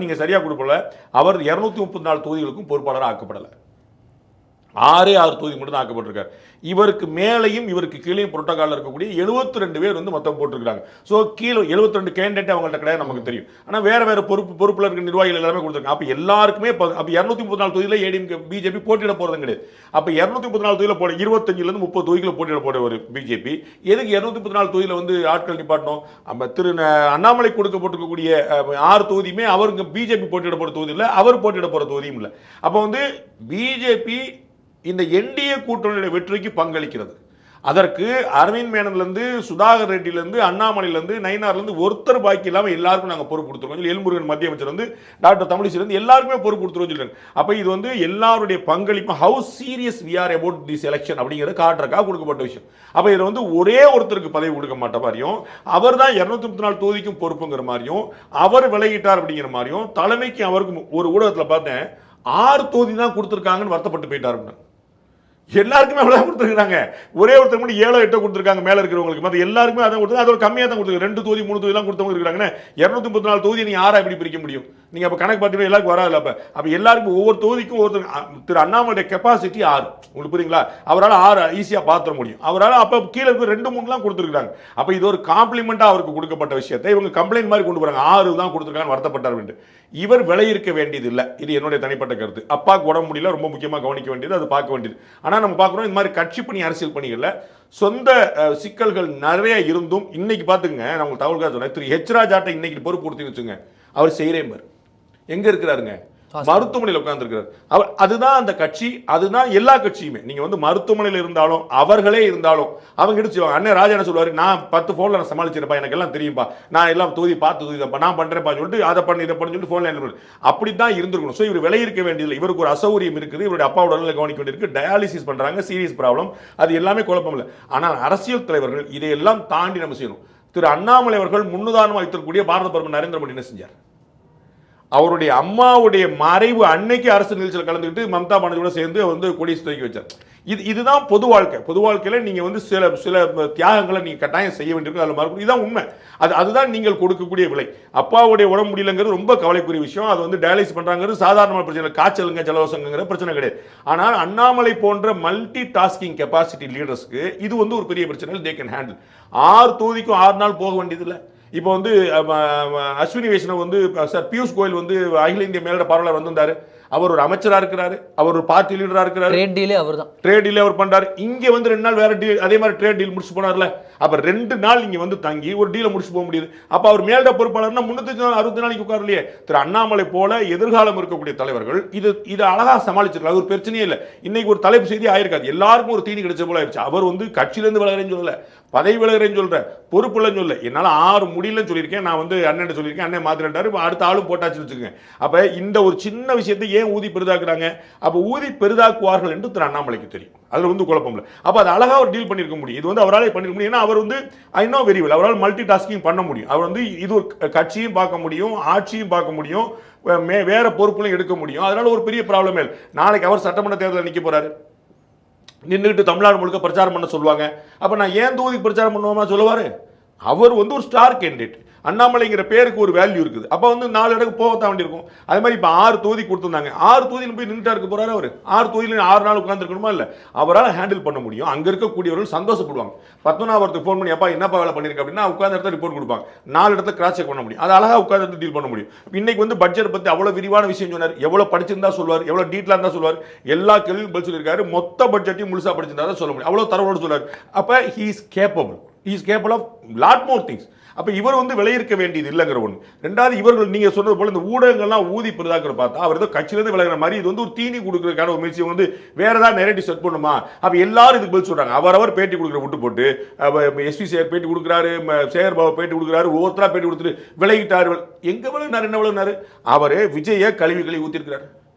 நீங்க சரியா கொடுக்கல, அவர் 234 தொகுதிகளுக்கும் பொறுப்பாளராக ஆக்கப்படலை. 6 தொகுதி மட்டும் தான் ஆக்கப்பட்டிருக்காரு. இவருக்கு மேலையும் இவருக்கு கீழே புரோட்டோகாலில் இருக்கக்கூடிய 72 பேர் வந்து மொத்தம் போட்டிருக்காங்க. ஸோ கீழே 72 கேண்டிடேட் அவங்கள்ட்ட கிடையாது, நமக்கு தெரியும். ஆனால் வேற வேற பொறுப்பில் இருக்க நிர்வாகிகள் எல்லாமே கொடுத்துருக்காங்க. அப்போ எல்லாருக்குமே அப்போ 234 தொகுதியில் ஏடிஎம்கே பிஜேபி போட்டியிட போகிறது கிடையாது. அப்போ 234 தொகுதியில் போட 25லேருந்து 30 தொகுதியில் போட்டியிட போட ஒரு பிஜேபி எதுக்கு 234 தொகுதியில் வந்து ஆட்கள் நிப்பாட்டணும்? நம்ம திரு அண்ணாமலை கொடுக்கப்பட்டிருக்கக்கூடிய 6 தொகுதியுமே அவருக்கு பிஜேபி போட்டியிட போகிற தொகுதி இல்லை, அவர் போட்டியிட போகிற தொகுதியும் இல்லை. அப்போ வந்து பிஜேபி இந்த என்டிஏ கூட்டணியுடைய வெற்றிக்கு பங்களிக்கிறது. அதற்கு அரவிந்த் மேனன்லேருந்து, சுதாகர் ரெட்டிலேருந்து, அண்ணாமலையிலேருந்து, நயினார்லேருந்து ஒருத்தர் பாக்கி இல்லாமல் எல்லாருக்கும் நாங்கள் பொறுப்பு கொடுத்துருக்கோம். எல்முருகன் மத்திய அமைச்சர் வந்து டாக்டர் தமிழிசைலேருந்து எல்லாருக்குமே பொறுப்பு கொடுத்துருவோம் சொல்லிட்டாங்க. அப்போ இது வந்து எல்லாருடைய பங்களிப்பு, how serious we are about this election அப்படிங்கிறத காட்டுறக்காக கொடுக்கப்பட்ட விஷயம். அப்போ இதில் வந்து ஒரே ஒருத்தருக்கு பதவி கொடுக்க மாட்ட மாதிரியும், அவர் தான் 234 தொகுதிக்கும் பொறுப்புங்கிற மாதிரியும், அவர் விலகிட்டார் அப்படிங்கிற மாதிரியும், தலைமைக்கு அவருக்கு ஒரு ஊடகத்தில் பார்த்தேன் 6 தொகுதி தான் கொடுத்துருக்காங்கன்னு வருத்தப்பட்டு போயிட்டார். எல்லாருக்குமே அவ்வளோதான் கொடுத்துருக்காங்க. ஒரே ஒருத்தர் மட்டும் 7 8 கொடுத்துருக்காங்க மேலே இருக்கிறவங்களுக்கு. மற்ற எல்லாருக்குமே அதான் கொடுத்து, அதோட கம்மியாக தான் கொடுத்துருக்காங்க. 2 தொகுதி 3 தொகுதிலாம் கொடுத்தவங்க இருக்காங்கன்னா 234 தொகுதி நீங்கள் 6 எப்படி பிரிக்க முடியும்? நீங்கள் அப்போ கணக்கு பார்த்தீங்கன்னா எல்லாருக்கும் வராது. அப்போ எல்லாருக்கும் ஒவ்வொரு தொகுதிக்கும் ஒருத்தர் திரு அண்ணாமலையுடைய கெப்பாசிட்டி 6, உங்களுக்கு புரியுங்களா? அவரால் 6 ஈஸியாக பார்த்துட முடியும். அவரால் அப்போ கீழே இருக்க 2 3 கொடுத்துருக்காங்க. அப்போ இது ஒரு காம்ப்ளிமெண்ட்டாக அவருக்கு கொடுக்கப்பட்ட விஷயத்தை இவங்க கம்ப்ளைண்ட் மாதிரி கொண்டு போகிறாங்க. 6 தான் கொடுத்துருக்காங்க, வருத்தப்பட்டார் வேண்டும். இவர் விலையிருக்க வேண்டியது இல்லை, இது என்னுடைய தனிப்பட்ட கருத்து. அப்பாவுக்கு உடம்பு முடியல, ரொம்ப முக்கியமாக கவனிக்க வேண்டியது, அது பார்க்க வேண்டியது. ஆனால் நம்ம பார்க்குறோம் இந்த மாதிரி கட்சி பணி, அரசியல் பணிகளில் சொந்த சிக்கல்கள் நிறைய இருந்தும் இன்னைக்கு பார்த்துங்க, நான் உங்களுக்கு தகவல்காக சொன்னேன், திரு ஹெச் ராஜாட்ட இன்னைக்கு பொறுப்பு கொடுத்து வச்சுங்க, அவர் செய்கிறேன் எங்க இருக்கிறாருங்க? மருத்துவமனையில் உட்கார்ந்துருக்கிறார். அவர் அதுதான் அந்த கட்சி, அதுதான் எல்லா கட்சியுமே. நீங்க வந்து மருத்துவமனையில் இருந்தாலும் அவர்களே இருந்தாலும் அவங்க எடுத்துவாங்க. அண்ணன் ராஜா என்ன சொல்லுவாரு, நான் 10 போன்ல நான் சமாளிச்சிருப்பா, எனக்கு எல்லாம் தெரியும்பா, நான் எல்லாம் தொகுதி பார்த்து தொகுதி நான் பண்றேன்ப்பா சொல்லிட்டு அதை பண்ணி இதை பண்ணி சொல்லிட்டு போன்ல அப்படித்தான் இருந்திருக்கணும். ஸோ இவர் விலை இருக்க வேண்டியதில்லை. இவருக்கு ஒரு அசௌகரியம் இருக்குது, இவருடைய அப்பாவோட உடல்நிலை கவனிக்க வேண்டியிருக்கு, டயாலிசிஸ் பண்றாங்க, சீரியஸ் ப்ராப்ளம், அது எல்லாமே குழப்பம் இல்லை. ஆனால் அரசியல் தலைவர்கள் இதையெல்லாம் தாண்டி நம்ம செய்யணும். திரு அண்ணாமலை அவர்கள் முன்னுதாரணமாக வைத்திருக்கக்கூடிய பாரத பிரதமர் நரேந்திர மோடி என்ன செஞ்சார்? அவருடைய அம்மாவுடைய மறைவு அன்னைக்கு அரசு நிகழ்ச்சியில் கலந்துக்கிட்டு மம்தா பானர்ஜியோட சேர்ந்து வந்து கொடி தூக்கி வச்சார். இதுதான் பொது வாழ்க்கை. பொது வாழ்க்கையில நீங்க வந்து சில தியாகங்களை நீங்க கட்டாயம் செய்ய வேண்டியிருக்கும், அதில் மறுபடியும் இதுதான் உண்மை. அதுதான் நீங்கள் கொடுக்கக்கூடிய விலை. அப்பாவுடைய உடம்பு முடியலங்கிறது ரொம்ப கவலைக்குரிய விஷயம். அது வந்து டயாலிசிஸ் பண்றாங்கிறது சாதாரண பிரச்சனை, காய்ச்சலுங்க ஜலதோஷங்கிற பிரச்சனை கிடையாது. ஆனால் அண்ணாமலை போன்ற மல்டி டாஸ்கிங் கெப்பாசிட்டி லீடர்ஸ்க்கு இது வந்து ஒரு பெரிய பிரச்சனை. They can handle. 6 தொகுதிக்கும் 6 நாள் போக வேண்டியது இல்லை. இப்போ வந்து அஸ்வினி வைஷ்ணவ் வந்து சார் பியூஷ் கோயல் வந்து அகில இந்திய மேலிட பார்வையாளர் வந்திருந்தாரு. அவர் ஒரு அமைச்சரா இருக்கிறாரு, அவர் ஒரு பார்ட்டி லீடரா இருக்கிறாரு. ட்ரேட் டீலே அவர்தான். ட்ரேட் டீல் அவர் பண்றாரு. இங்க வந்து 2 நாள் வேற டீல், அதே மாதிரி ட்ரேட் டீல் முடிச்சு போனார்ல. அப்ப 2 நாள் இங்க வந்து தங்கி ஒரு டீலை முடிச்சு போக முடியுது. அப்ப அவர் மேலிட பொறுப்பாளர்னா 360 நாளைக்கு உட்காரலையே. திரு அண்ணாமலை போல எதிர்காலம் இருக்கக்கூடிய தலைவர்கள் இது அழகா சமாளிச்சிருக்காங்க. ஒரு பிரச்சனையே இல்லை. இன்னைக்கு ஒரு தலைப்பு செய்தி ஆயிருக்காது, எல்லாருக்கும் ஒரு தீனி கிடைச்ச போல ஆயிடுச்சு. அவர் வந்து கட்சியிலிருந்து விலகிறேன்னு சொல்லல, பதவி விலகிறேன்னு சொல்ற, பொறுப்பு இல்லைன்னு சொல்ல. என்னால 6 முடியலன்னு சொல்லியிருக்கேன். நான் வந்து அண்ணன் சொல்லியிருக்கேன், அண்ணன் மாத்திரட்டாரு, அடுத்த ஆளும் போட்டாச்சுன்னு வச்சுக்கோங்க. அப்ப இந்த ஒரு சின்ன விஷயத்தை ஏன் ஊதி பெரிதாக்குறாங்க? அப்ப ஊதி பெரிதாக்குவார்கள் என்று திரு அண்ணாமலைக்கு தெரியும். அதுல வந்து குழப்பம் இல்லை. அப்ப அது அழகா ஒரு டீல் பண்ணிருக்க முடியும். இது வந்து அவரால் பண்ணிருக்க முடியும். ஏன்னா அவர் வந்து ஐ நோ வெரி வெல், அவரால் மல்டி டாஸ்கிங் பண்ண முடியும். அவர் வந்து இது ஒரு கட்சியும் பார்க்க முடியும், ஆட்சியும் பார்க்க முடியும், வேற பொறுப்புலையும் எடுக்க முடியும். அதனால ஒரு பெரிய ப்ராப்ளமே இல்லை. நாளைக்கு அவர் சட்டமன்ற தேர்தலில் நிக்க போறாரு, நின்றுட்டு தமிழ்நாடு முழுக்க பிரச்சாரம் பண்ண சொல்லுவாங்க. அப்ப நான் ஏன் தொகுதிக்கு பிரச்சாரம் பண்ணுவோமா சொல்லுவாரு? அவர் வந்து ஒரு ஸ்டார் கேண்டிடேட். அண்ணாமலைங்கிற பேருக்கு ஒரு வேல்யூ இருக்குது. அப்ப வந்து 4 இடத்துக்கு போகத்தான் வேண்டியிருக்கும். அதே மாதிரி இப்ப 6 தொகுதி கொடுத்திருந்தாங்க. 6 தொகுதியில் போய் நின்றுட்டா இருக்க போறாரு அவர். 6 தொகுதியில் 6 நாள் உட்கார்ந்து இருக்கணுமா? இல்ல, அவரால் ஹேண்டில் பண்ண முடியும். அங்க இருக்கக்கூடியவர்கள் சந்தோஷப்படுவாங்க. 19 ஃபோன் பண்ணி அப்பா என்னப்பா வேலை பண்ணிருக்க அப்படின்னா உட்கார்ந்து இடத்துல ரிப்போர்ட் கொடுப்பாங்க. 4 இடத்துல கிராஸ் செக் பண்ண முடியும். அது அழகா உட்கார்ந்து டீல் பண்ண முடியும். இன்னைக்கு வந்து பட்ஜெட் பத்தி அவ்வளவு விரிவான விஷயம் சொன்னார். எவ்வளவு படிச்சிருந்தா சொல்வார், எவ்வளவு டீட்டெயிலா இருந்தா சொல்வார், எல்லா கேள்வியும் பதில் சொல்லியிருக்காரு. மொத்த பட்ஜெட்டையும் முழுசா படிச்சிருந்தா தான் சொல்ல முடியும். அவ்வளவு தரவோடு சொல்றாரு. அப்ப he is capable of lot more things. அப்ப இவர் வந்து விளையிருக்க வேண்டியது இல்லைங்கிற ஒண்ணு. ரெண்டாவது, இவர்கள் நீங்க சொன்னது போல இந்த ஊடகங்கள்லாம் ஊதி பெரிதாக்குற பார்த்தா அவர் ஏதோ கட்சியிலிருந்து விலகிற மாதிரி இது வந்து ஒரு தீனி கொடுக்கறதுக்கான ஒரு முயற்சி. வந்து வேற ஏதாவது நெரேட்டிவ் செட் பண்ணுமா? அப்ப எல்லாரும் இதுக்கு பதில் சொல்றாங்க. அவரவர் பேட்டி கொடுக்குற விட்டு போட்டு எஸ்பி சேகர் பேட்டி கொடுக்குறாரு, சேகர் பாபு பேட்டி கொடுக்குறாரு, ஒவ்வொருத்தரா பேட்டி கொடுத்துட்டு விலகிட்டார்கள். எங்க விலகினார்? என்ன விலகினாரு? அவரே விஜய கழுவி ஊத்திருக்கிறாரு.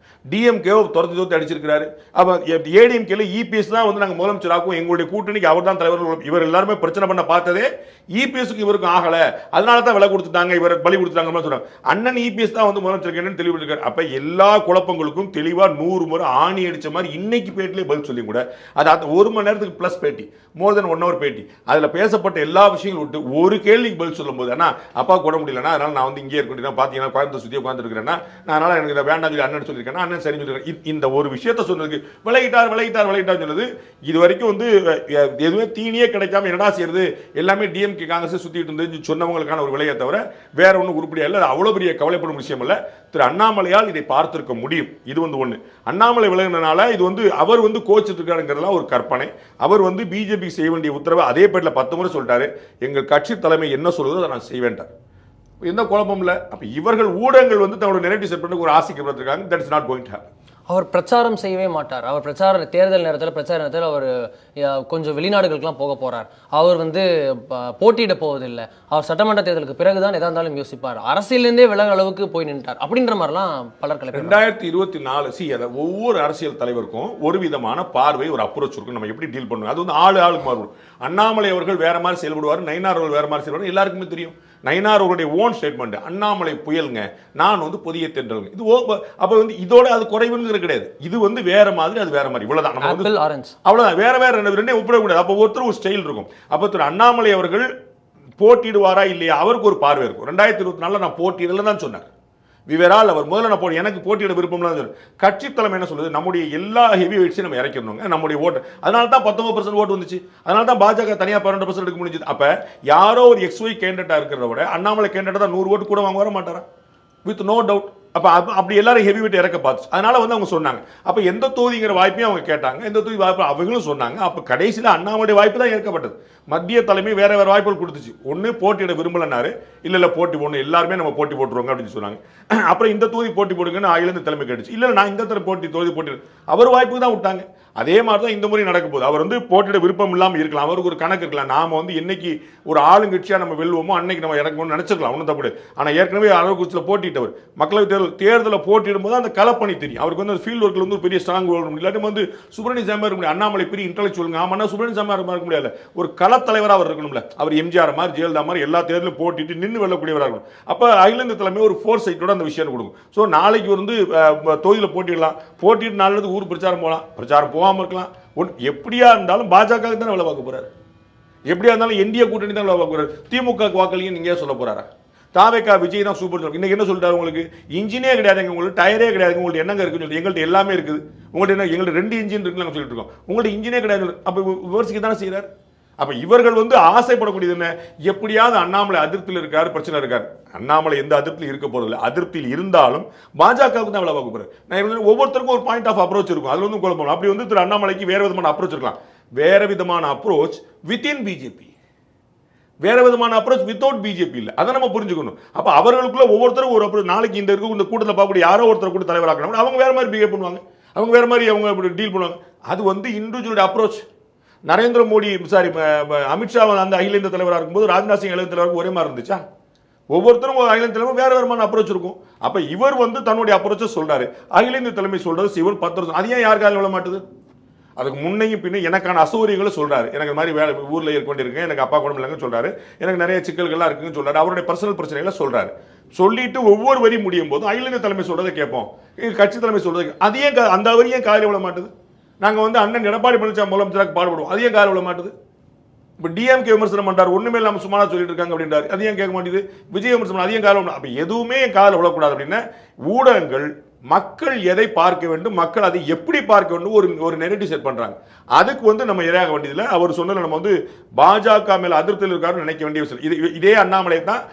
டிஎம்கே துரத்து அடிச்சிருக்கிறாரு. அப்ப ஏடிஎம்கேல இபிஎஸ் தான் வந்து நாங்க முதலமைச்சர் ஆக்கும், எங்களுடைய கூட்டணிக்கு அவர் தான் தலைவர். இவர் எல்லாருமே பிரச்சனை பண்ண பார்த்ததே இபிஎஸ்க்கு இவருக்கும் ஆகல, அதனால தான் விலை கொடுத்துட்டாங்க, இவர் பலி கொடுத்துட்டாங்க சொல்றாங்க. அண்ணன் இபிஎஸ் தான் வந்து முதலமைச்சர் தெளிவு இருக்காரு. அப்ப எல்லா குழப்பங்களுக்கும் தெளிவா 100 முறை ஆணி அடிச்ச மாதிரி இன்னைக்கு பேட்டிலே பதில் சொல்லி கூட அது 1 மணி நேரத்துக்கு பிளஸ் பேட்டி, மோர் தென் 1 ஹவர் பேட்டி. அதுல பேசப்பட்ட எல்லா விஷயங்களும் விட்டு ஒரு கேள்விக்கு பதில் சொல்லும் போது அண்ணா அப்பா கூட முடியலன்னா அதனால நான் வந்து இங்கே இருக்கேன், பாத்தீங்கன்னா கோயம்புத்தூர் சுத்தி உட்கார்ந்து இருக்கிறேன்னா அதனால எனக்கு இதை வேண்டாம் சொல்லி அண்ணன் சொல்லியிருக்கேன். அண்ணன் சரி சொல்லியிருக்கேன். இந்த ஒரு விஷயத்த சொன்னதுக்கு விலகிட்டார் சொன்னது இது வரைக்கும் வந்து எதுவுமே தீனியே கிடைக்காம என்னடா செய்யறது, எல்லாமே டிஎம்கே காங்கிரஸ் சுத்திட்டு இருந்து சொன்னவங்களுக்கான ஒரு விலையை தவிர வேற ஒன்றும் உருப்படியா இல்லை. அவ்வளவு பெரிய கவலைப்படும் விஷயம் இல்லை. திரு அண்ணாமலையால் இதை பார்த்திருக்க முடியும். இது வந்து ஒண்ணு. அண்ணாமலை விலகினால இது வந்து அவர் வந்து கோச்சிட்டு இருக்காருங்கிறதுலாம் ஒரு கற்பனை. அவர் வந்து பிஜேபி செய்ய வேண்டிய உத்தரவை அதே பேட்டில் 10 முறை சொல்லிட்டாரு. எங்கள் கட்சி தலைமை என்ன சொல்லுதோ அதை நான் செய்வேன்டார். எந்த குழப்பம் இல்லை. அப்ப இவர்கள் ஊடகங்கள் வந்து தன்னோட நெரேட்டிவ் செட் பண்ணி ஒரு ஆசைக்கு இருக்காங்க. That is not going to happen. அவர் பிரச்சாரம் செய்யவே மாட்டார். அவர் தேர்தல் நேரத்தில் பிரச்சார நேரத்தில் அவர் கொஞ்சம் வெளிநாடுகளுக்கெல்லாம் போக போறார். அவர் வந்து போட்டியிட போவதில்லை. அவர் சட்டமன்ற தேர்தலுக்கு பிறகுதான் எதா இருந்தாலும் யோசிப்பார். அரசியலிருந்தே விலக அளவுக்கு போய் நின்றார் அப்படின்ற மாதிரிலாம் பலர் கலை. 2024 ஒவ்வொரு அரசியல் தலைவருக்கும் ஒரு விதமான பார்வை, ஒரு அப்ரோச் இருக்கும். நம்ம எப்படி டீல் பண்ணுவோம் அது வந்து ஆளுக்கு மாறும். அண்ணாமலை அவர்கள் வேற மாதிரி செயல்படுவார், நயினார் அவர்கள் வேற மாதிரி செயல்படுவார். எல்லாருக்குமே தெரியும். நயினார் அவருடைய ஓன் ஸ்டேட்மெண்ட், அண்ணாமலை புயலுங்க, நான் வந்து புதிய தென்றல்ங்க. இது அப்ப வந்து இதோட அது குறைவுங்கிறது கிடையாது. இது வந்து வேற மாதிரி, அது வேற மாதிரி. இவ்வளவுதான். நம்ம வந்து அவ்வளவுதான். வேற ரெண்டே ஒப்பிட முடியாது. அப்ப ஒருத்தர் ஒரு ஸ்டைல் இருக்கும். அப்ப திரு அண்ணாமலை அவர்கள் போட்டியிடுவாரா இல்லையா அவருக்கு ஒரு பார்வை இருக்கும். 2024 நான் போட்டியிடல தான் சொன்னார். விவரால் அவர் முதல்ல நான் எனக்கு போட்டியிட விருப்பம்லாம் கட்சி தலைமை என்ன சொல்லுது, நம்முடைய எல்லா ஹெவி வெயிட்ஸையும் நம்ம இறக்கணுங்க, நம்முடைய ஓட்டு. அதனால தான் 19% ஓட்டு வந்துச்சு. அதனால தான் பாஜக தனியாக 12% எடுக்க முடிஞ்சது. அப்ப யாரோ ஒரு XY கேண்டிடேட்டா இருக்கிறத விட அண்ணாமலை கேண்டிடேட் தான் 100 ஓட்டு கூட வாங்க வர மாட்டாரா? With no doubt. அப்ப அப்படி எல்லாரும் ஹெவி வெயிட் இறக்க பார்த்துச்சு. அதனால வந்து அவங்க சொன்னாங்க. அப்ப எந்த தொகுதிங்கிற வாய்ப்பையும் அவங்க கேட்டாங்க. எந்த தொகுதி வாய்ப்பு அவங்களும் சொன்னாங்க. அப்ப கடைசியில் அண்ணாமலை வாய்ப்பு தான் ஏற்கப்பட்டது. மத்திய தலைமை வேற வாய்ப்புகள் கொடுத்துச்சு. ஒன்னு போட்டியிட விரும்பலனாரு, இல்ல போட்டி ஒண்ணு எல்லாருமே நம்ம போட்டி போட்டுருவாங்க அப்படின்னு சொன்னாங்க. அப்புறம் இந்த தொகுதி போட்டி போடுங்கன்னு ஆயிலிருந்து தலைமை கேட்டுச்சு. இல்ல நான் இந்த தொகுதி போட்டி அவர் வாய்ப்பு தான் விட்டாங்க. அதே மாதிரி தான் இந்த முறை நடக்க போகுது. அவர் வந்து போட்டியிட விருப்பம் இல்லாமல் இருக்கலாம், அவருக்கு ஒரு கணக்கு இருக்கலாம். நாம வந்து என்னைக்கு ஒரு ஆளுங்கட்சியா நம்ம வெல்வோமோ அன்னைக்கு நம்ம இறக்கணும்னு நினைச்சிருக்கலாம், ஒன்றும் தப்பு. ஆனா ஏற்கனவே அரவக்குறிச்சியில் போட்டிட்டவர் மக்களவை தேர்தலில் போட்டியிடும் போது அந்த களப்பணி தெரியும். அவருக்கு வந்து ஃபீல்டு ஒர்க்கில் வந்து ஒரு பெரிய ஸ்ட்ராங் இல்லாட்டி வந்து சுப்பிரமணிய சாமியார் இருக்க முடியாது. அண்ணாமலை பெரிய இன்டெலெக்சுவலுங்க. ஆமாம், சுப்பிரமணிய சாமியார் இருக்க முடியாது. ஒரு களத்தலைவராக அவர் இருக்கணும்ல. அவர் எம்ஜிஆர் மாதிரி ஜெயலலிதா மாதிரி எல்லா தேர்தலும் போட்டிட்டு நின்று வெல்லக்கூடியவராக இருக்கணும். அப்போ அகில இந்திய தலைமை ஒரு ஃபோர் சைட்டோட அந்த விஷயம் கொடுக்கும். ஸோ நாளைக்கு வந்து தொகுதியில் போட்டிடலாம், போட்டிட்டு நாலு ஊர் பிரச்சாரம் போகலாம், பிரச்சாரம் போகாமல் இருக்கலாம். எப்படியா இருந்தாலும் பாஜக தானே வேலை பார்க்க போறாரு. எப்படியா இருந்தாலும் என்டிஏ கூட்டணி தான் வேலை பார்க்க போறாரு. திமுக வாக்களிங்க நீங்க சொல்ல போறாரா? தாவேகா விஜய் தான் சூப்பர் சொல்லுங்க. இன்னைக்கு என்ன சொல்லிட்டாரு, உங்களுக்கு இன்ஜினே கிடையாதுங்க, உங்களுக்கு டயரே கிடையாது, உங்களுக்கு என்னங்க இருக்குன்னு சொல்லி. எங்கள்கிட்ட எல்லாமே இருக்குது. உங்கள்கிட்ட என்ன, எங்கள்கிட்ட 2 இன்ஜின் இருக்குன்னு சொல்லிட்டு இருக்கோம். உங்கள்கிட்ட இன்ஜினே கிடையாது. அப்போ விமர்சிக்க தானே செய்யறாரு. அப்ப இவர்கள் வந்து ஆசைப்படக்கூடியது என்ன, எப்படியாவது அண்ணாமலை அதிருப்தியில் இருக்காரு, பிரச்சனை இருக்காரு. அண்ணாமலை எந்த அதிருப்தியில் இருக்க போறதில்லை. அதிருப்தியில் இருந்தாலும் பாஜகவுக்கு தான் பார்க்க போறாரு. நான் ஒவ்வொருத்தருக்கும் ஒரு பாயிண்ட் ஆஃப் அப்ரோச் இருக்கும், அதுல வந்து குழப்பம். அப்படி வந்து திரு அண்ணாமலைக்கு வேற விதமான அப்ரோச் இருக்கலாம். வேற விதமான அப்ரோச் வித்தின் பிஜேபி, வேற விதமான அப்ரோச் வித்தவுட் பிஜேபி இல்ல. அதை நம்ம புரிஞ்சுக்கணும். அப்ப அவர்களுக்குள்ள ஒவ்வொருத்தரும் ஒரு அப்ரோச். நாளைக்கு இந்த இருக்க இந்த கூட்டத்தில் பார்க்கக்கூடிய யாரோ ஒருத்தர் கூட தலைவராக்கணும், அவங்க வேற மாதிரி பிஹேவ் பண்ணுவாங்க, அவங்க வேற மாதிரி அவங்க டீல் பண்ணுவாங்க. அது வந்து இண்டிவிஜுவல் அப்ரோச். நரேந்திர மோடி அமித்ஷா அந்த அகில இந்திய தலைவராக இருக்கும்போது ராஜ்நாத் சிங் அகில இந்திய தலைவருக்கு ஒரே மாதிரி இருந்துச்சா? ஒவ்வொருத்தரும் அகில இந்திய தலைவர் வேற வேறமான அப்ரோச் இருக்கும். அப்ப இவர் வந்து தன்னுடைய அப்ரோச்சை சொல்றாரு, அகில இந்திய தலைமை சொல்றது சிவன் 10 வருஷம். அது ஏன் யார் காலம் விட மாட்டுது? அதுக்கு முன்னையும் பின்ன எனக்கான அசௌகரியங்களை சொல்றாரு. எனக்கு மாதிரி வேலை ஊர்ல இருக்க வேண்டியிருக்கேன், எனக்கு அப்பா குடும்பம் இல்லைன்னு சொல்றாரு, எனக்கு நிறைய சிக்கல்கள்லாம் இருக்குன்னு சொல்றாரு, அவருடைய பர்சனல் பிரச்சனைகளை சொல்றாரு. சொல்லிட்டு ஒவ்வொரு வரி முடியும் போது அகில இந்திய தலைமை சொல்றதை கேட்போம், கட்சி தலைமை சொல்றது. அதையே அந்த வரியும் காலையில் விட மாட்டுது. நாங்கள் வந்து அண்ணன் எடப்பாடி பழனிசாமி முதலமைச்சராக பாடுபடுவோம், அதையும் காலையில் விட மாட்டுது. இப்போ டிஎம்கே விமர்சனம் பண்றாரு, ஒண்ணுமே இல்லாமல் சும்மா சொல்லிட்டு இருக்காங்க அப்படின்றாரு, அதையும் கேட்க மாட்டேது. விஜய் விமர்சனம் அதையும் காலையில் விட. அப்போ எதுவுமே காலையில் விடக்கூடாது அப்படின்னா ஊடகங்கள் மக்கள் எதை பார்க்க வேண்டும், மக்கள் அதை எப்படி பார்க்க வேண்டும், ஒரு நெரேட்டிவ் செட் பண்றாங்க. அதுக்கு வந்து நம்ம இரையாக வேண்டியதில்லை. அவர் சொன்னது நம்ம வந்து பாஜக மேல அதிருப்தியில் இருக்காருன்னு நினைக்க வேண்டிய விஷயம். இதே அண்ணாமலை தான்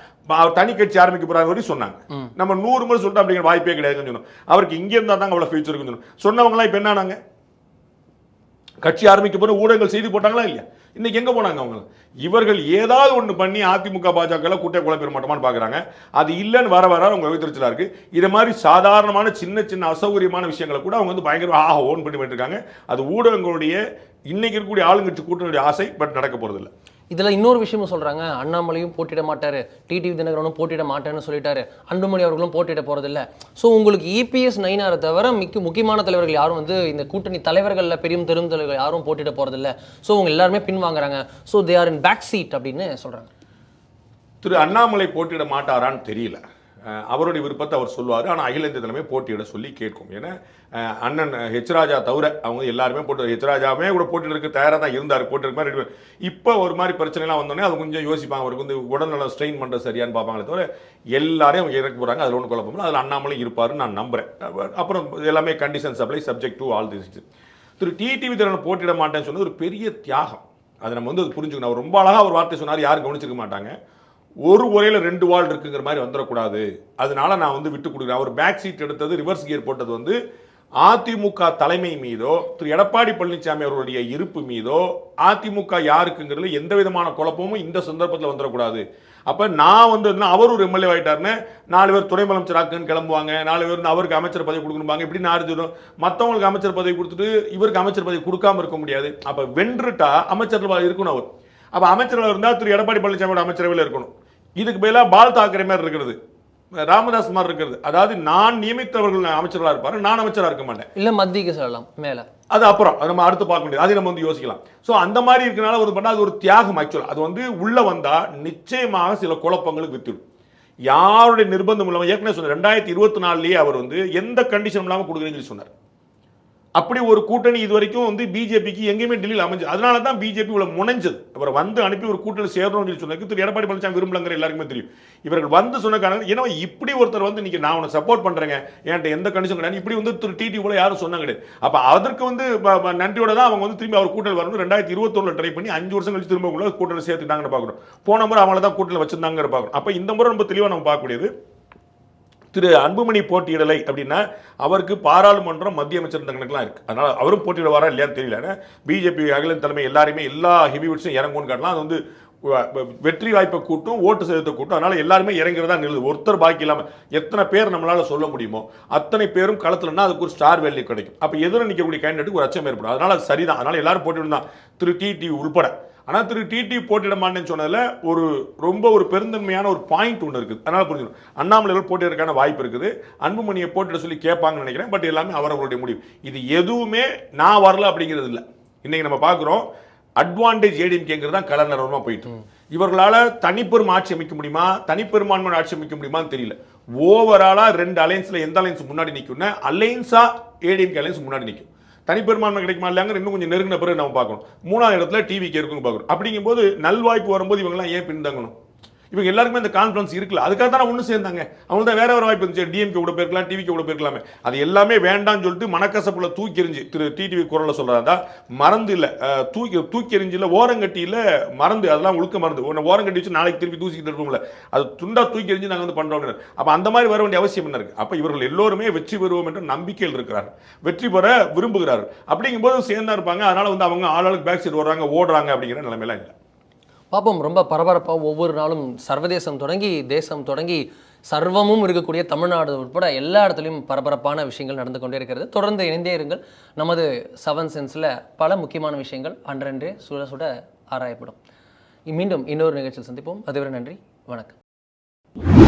தனி கட்சி ஆரம்பிக்க போறாங்க சொன்னாங்க. நம்ம 100 முறை சொல்லிட்டு அப்படிங்கிற வாய்ப்பே கிடையாதுன்னு சொன்னோம். அவருக்கு இங்க இருந்தா தான் அவ்வளவு ஃபியூச்சர் இருக்குன்னு சொன்னவங்களாம் இப்ப என்னன்னாங்க, கட்சி ஆரம்பிக்க போற ஊடகங்கள் செய்தி போட்டாங்களா இல்லையா? இன்னைக்கு எங்க போனாங்க அவங்க? இவர்கள் ஏதாவது ஒன்று பண்ணி அதிமுக பாஜக கூட்ட குழப்ப மாட்டோமான்னு பாக்குறாங்க. அது இல்லைன்னு வர அவங்க வைத்திருச்சலா இருக்கு. இது மாதிரி சாதாரணமான சின்ன சின்ன அசௌகரியமான விஷயங்களை கூட அவங்க வந்து பயங்கர ஓன் பண்ணி இருக்காங்க. அது ஊடகங்களுடைய இன்னைக்கு இருக்கக்கூடிய ஆளுங்கட்சி கூட்டணியுடைய ஆசை. பட் நடக்க போறது இல்லை. இதில் இன்னொரு விஷயமும் சொல்கிறாங்க, அண்ணாமலையும் போட்டியிட மாட்டார், டிடிவி தினகரனும் போட்டியிட மாட்டேன்னு சொல்லிட்டாரு, அன்புமணி அவர்களும் போட்டியிட போகிறதில்ல. ஸோ உங்களுக்கு இபிஎஸ் நயினாரை தவிர முக்கியமான தலைவர்கள் யாரும் வந்து இந்த கூட்டணி தலைவர்களில் பெரும் தலைவர்கள் யாரும் போட்டியிட போகிறதில்ல. ஸோ அவங்க எல்லாருமே பின்வாங்குறாங்க. So they are in back seat அப்படின்னு சொல்கிறாங்க. திரு அண்ணாமலை போட்டியிட மாட்டாரான்னு தெரியல. அவருடைய விருப்பத்தை அவர் சொல்லுவார். ஆனால் அகில இந்திய தலைமை போட்டியிட சொல்லி கேட்கும். ஏன்னா அண்ணன் ஹெச் ராஜா தவிர அவங்க எல்லாருமே போட்டு, ஹெச் ராஜாவே கூட போட்டியிடறதுக்கு தயாராக தான் இருந்தார், போட்டிருக்க மாதிரி. இப்போ ஒரு மாதிரி பிரச்சனைலாம் வந்தோடனே அது கொஞ்சம் யோசிப்பாங்க, அவருக்கு வந்து உடல்நலம் ஸ்ட்ரெயின் பண்ணுறது சரியான்னு பார்ப்பாங்களே தவிர எல்லாரையும் அவங்க இறக்க போகிறாங்க. அதில் ஒன்றும் குழப்பம், அதில் அண்ணாமலை இருப்பாருன்னு நான் நம்புறேன். அப்புறம் எல்லாமே condition supply subject to all this. Thiru TTV Dhinakaran போட்டியிட மாட்டேன்னு சொன்னது ஒரு பெரிய தியாகம். அதை நம்ம வந்து புரிஞ்சுக்கணும். அவர் ரொம்ப அழகாக ஒரு வார்த்தை சொன்னார், யாரும் கவனிச்சிருக்க மாட்டாங்க. ஒரு உரையில 2 வால் இருக்குங்கிற மாதிரி வந்துடக்கூடாது, அதனால நான் வந்து விட்டு கொடுக்குறேன். அவர் பேக் சீட் எடுத்தது, ரிவர்ஸ் கியர் போட்டது வந்து அதிமுக தலைமை மீதோ திரு எடப்பாடி பழனிசாமி அவர்களுடைய இருப்பு மீதோ அதிமுக யாருக்குங்கிறதுல எந்த விதமான குழப்பமும் இந்த சந்தர்ப்பத்தில் வந்துடக்கூடாது. அப்ப நான் வந்து அவர் ஒரு எம்எல்ஏ ஆயிட்டாருன்னு 4 பேர் துணை முதலமைச்சராக்குன்னு கிளம்புவாங்க, 4 பேர் அவருக்கு அமைச்சர் பதவி கொடுக்கணும்பாங்க. இப்படி நான் மற்றவங்களுக்கு அமைச்சர் பதவி கொடுத்துட்டு இவருக்கு அமைச்சர் பதவி கொடுக்காம இருக்க முடியாது. அப்ப வென்றுட்டா அமைச்சர் இருக்கணும் அவர். அப்ப அமைச்சரவை இருந்தால் திரு எடப்பாடி பழனிசாமியோட அமைச்சரவையில் இருக்கணும். இதுக்கு பதிலாக பால் தாக்கரே மாதிரி இருக்கிறது, ராமதாஸ் மாதிரி இருக்கிறது. அதாவது நான் நியமித்தவர்கள் அமைச்சர்களாக இருப்பாரு, நான் அமைச்சராக இருக்க மாட்டேன். இல்ல மத்திய சொல்லலாம் மேல, அது அப்புறம் நம்ம அடுத்து பார்க்க முடியாது, அதை நம்ம வந்து யோசிக்கலாம். ஸோ அந்த மாதிரி இருக்கனால ஒரு பண்ணா அது ஒரு தியாகம். ஆக்சுவலாக அது வந்து உள்ள வந்தா நிச்சயமாக சில குழப்பங்களுக்கு வித்துடும். யாருடைய நிர்பந்தம் இல்லாமல் ஏற்கனவே சொன்னார் 2024 அவர் வந்து எந்த கண்டிஷன் இல்லாமல் கொடுக்குறேன்னு சொன்னார். அப்படி ஒரு கூட்டணி இது வரைக்கும் வந்து பிஜேபிக்கு எங்கேயுமே டெல்லியில் அமைஞ்சு, அதனால தான் பிஜேபி இவ்வளவு முனைஞ்சது. அவரை வந்து அனுப்பி ஒரு கூட்டணி சேரணும்னு சொல்லி சொன்னதுக்கு திரு எடப்பாடி பழனிசாமி விரும்பலங்கிற எல்லாருக்குமே தெரியும். இவர்கள் வந்து சொன்ன காரணம் ஏன்னா இப்படி ஒருத்தர் வந்து நீங்க நான் உன்னை சப்போர்ட் பண்றேங்க, என்கிட்ட எந்த கண்டிஷன் கிடையாது இப்படி வந்து திரு டிடி போல யாரும் சொன்னாங்க கிடையாது. அப்ப அதற்கு வந்து நன்றியோட தான் அவங்க வந்து திரும்பி அவர் கூட்டணி வரணும் 2021 ட்ரை பண்ணி 5 வருஷம் கழிச்சு திரும்ப உள்ள கூட்டணி சேர்த்துட்டாங்கன்னு பார்க்கணும். போன முறை அவங்கள தான் கூட்டணி வச்சிருந்தாங்க பார்க்கணும். அப்ப இந்த முறை ரொம்ப தெளிவாக நம்ம பார்க்கக்கூடியது, திரு அன்புமணி போட்டியிடலை அப்படின்னா அவருக்கு பாராளுமன்றம் மத்திய அமைச்சர் கணக்கெல்லாம் இருக்கு, அதனால அவரும் போட்டியிட வரா இல்லையான்னு தெரியல. பிஜேபி அகில தலைமை எல்லாருமே எல்லா ஹெவிவிட்ஸும் இறங்கும்னு காட்டலாம். அது வந்து வெற்றி வாய்ப்பை கூட்டும், ஓட்டு செலுத்த கூட்டும். அதனால எல்லாருமே இறங்கிறதா நிறுது. ஒருத்தர் பாக்கி இல்லாமல் எத்தனை பேர் நம்மளால சொல்ல முடியுமோ அத்தனை பேரும் களத்துலன்னா அதுக்கு ஒரு ஸ்டார் வேல்யூ கிடைக்கும். அப்போ எதிர நிற்கக்கூடிய கேண்டிடேட்டுக்கு ஒரு அச்சம் ஏற்படும். அதனால சரிதான், அதனால எல்லாரும் போட்டியிடும் தான், திரு டிடி உள்பட. ஆனால் திரு டிடி போட்டியிட மாட்டேன்னு சொன்னதில் ரொம்ப ஒரு பெருந்தன்மையான ஒரு பாயிண்ட் ஒன்று இருக்குது. அதனால புரிஞ்சுக்கணும், அண்ணாமலைகள் போட்டியிடறதுக்கான வாய்ப்பு இருக்குது. அன்புமணியை போட்டியிட சொல்லி கேட்பாங்கன்னு நினைக்கிறேன். பட் எல்லாமே அவர்களுடைய முடிவு. இது எதுவுமே நான் வரல அப்படிங்கிறது இல்லை. இன்னைக்கு நம்ம பார்க்குறோம் அட்வான்டேஜ் ஏடிஎம்கேங்கிறது தான் கலர் நிலவரமாக போயிட்டு, இவர்களால் தனிப்பெரும் ஆட்சி அமைக்க முடியுமா, தனிப்பெரும்பான்மையான ஆட்சி அமைக்க முடியுமான்னு தெரியல. ஓவராலா 2 அலைன்ஸ்ல எந்த அலைன்ஸ் முன்னாடி நிற்கும்னா அலைன்ஸா ஏடிஎம்கே அலைன்ஸ் முன்னாடி நிற்கும். தனிப்பெரும்பான்மை கிடைக்குமா இல்லையாங்க இன்னும் கொஞ்சம் நெருங்கின பிறகு நம்ம பார்க்கணும். 3ஆவது இடத்துல டிவிக்கு இருக்குன்னு பார்க்கணும். அப்படிங்கும்போது நல்வாய்ப்பு வரும்போது இவங்கெல்லாம் ஏன் பின்தங்கணும்? இவங்க எல்லாருக்குமே இந்த கான்ஃபிடன்ஸ் இருக்குல்ல, அதுக்காக தான் ஒன்று சேர்ந்தாங்க. அவங்க தான் வேற ஒரு வாய்ப்பு இருந்துச்சு, டிஎம்கே கூட போயிருக்கலாம், டிவிக்கு கூட போயிருக்கலாமே. அது எல்லாமே வேண்டாம்னு சொல்லிட்டு மனக்கசப்புல தூக்கி எறிஞ்சு திரு டிடிவி குரல்ல சொல்றாருந்தா மறந்து இல்லை, தூக்கி எறிஞ்சில் ஓரங்கட்டியில் மறந்து, அதெல்லாம் ஒழுக்க மறந்து ஓரங்கட்டி வச்சு நாளைக்கு திருப்பி தூசிக்கிட்டு இருப்போம்ல, அது துண்டா தூக்கி எறிஞ்சு நாங்கள் வந்து பண்றோம். அப்போ அந்த மாதிரி வர வேண்டிய அவசியம் என்ன இருக்கு? அப்போ இவர்கள் எல்லோருமே வெற்றி பெறுவோம் என்ற நம்பிக்கையில் இருக்கிறார், வெற்றி பெற விரும்புகிறார். அப்படிங்கும்போது சேர்ந்தா இருப்பாங்க. அதனால வந்து அவங்க ஆளாளுக்கு பேக் சைடு வர்றாங்க, ஓடுறாங்க அப்படிங்கிற நிலைமையெல்லாம் இல்லை. பாப்போம். ரொம்ப பரபரப்பாக ஒவ்வொரு நாளும் சர்வதேசம் தொடங்கி தேசம் தொடங்கி சர்வமும் இருக்கக்கூடிய தமிழ்நாடு உட்பட எல்லா இடத்துலையும் பரபரப்பான விஷயங்கள் நடந்து கொண்டே இருக்கிறது. தொடர்ந்து இணைந்தே இருங்கள். நமது 7 சென்ஸில் பல முக்கியமான விஷயங்கள் அன்றன்றே சுட சுட ஆராயப்படும். மீண்டும் இன்னொரு நிகழ்ச்சியில் சந்திப்போம். அதுவரை நன்றி, வணக்கம்.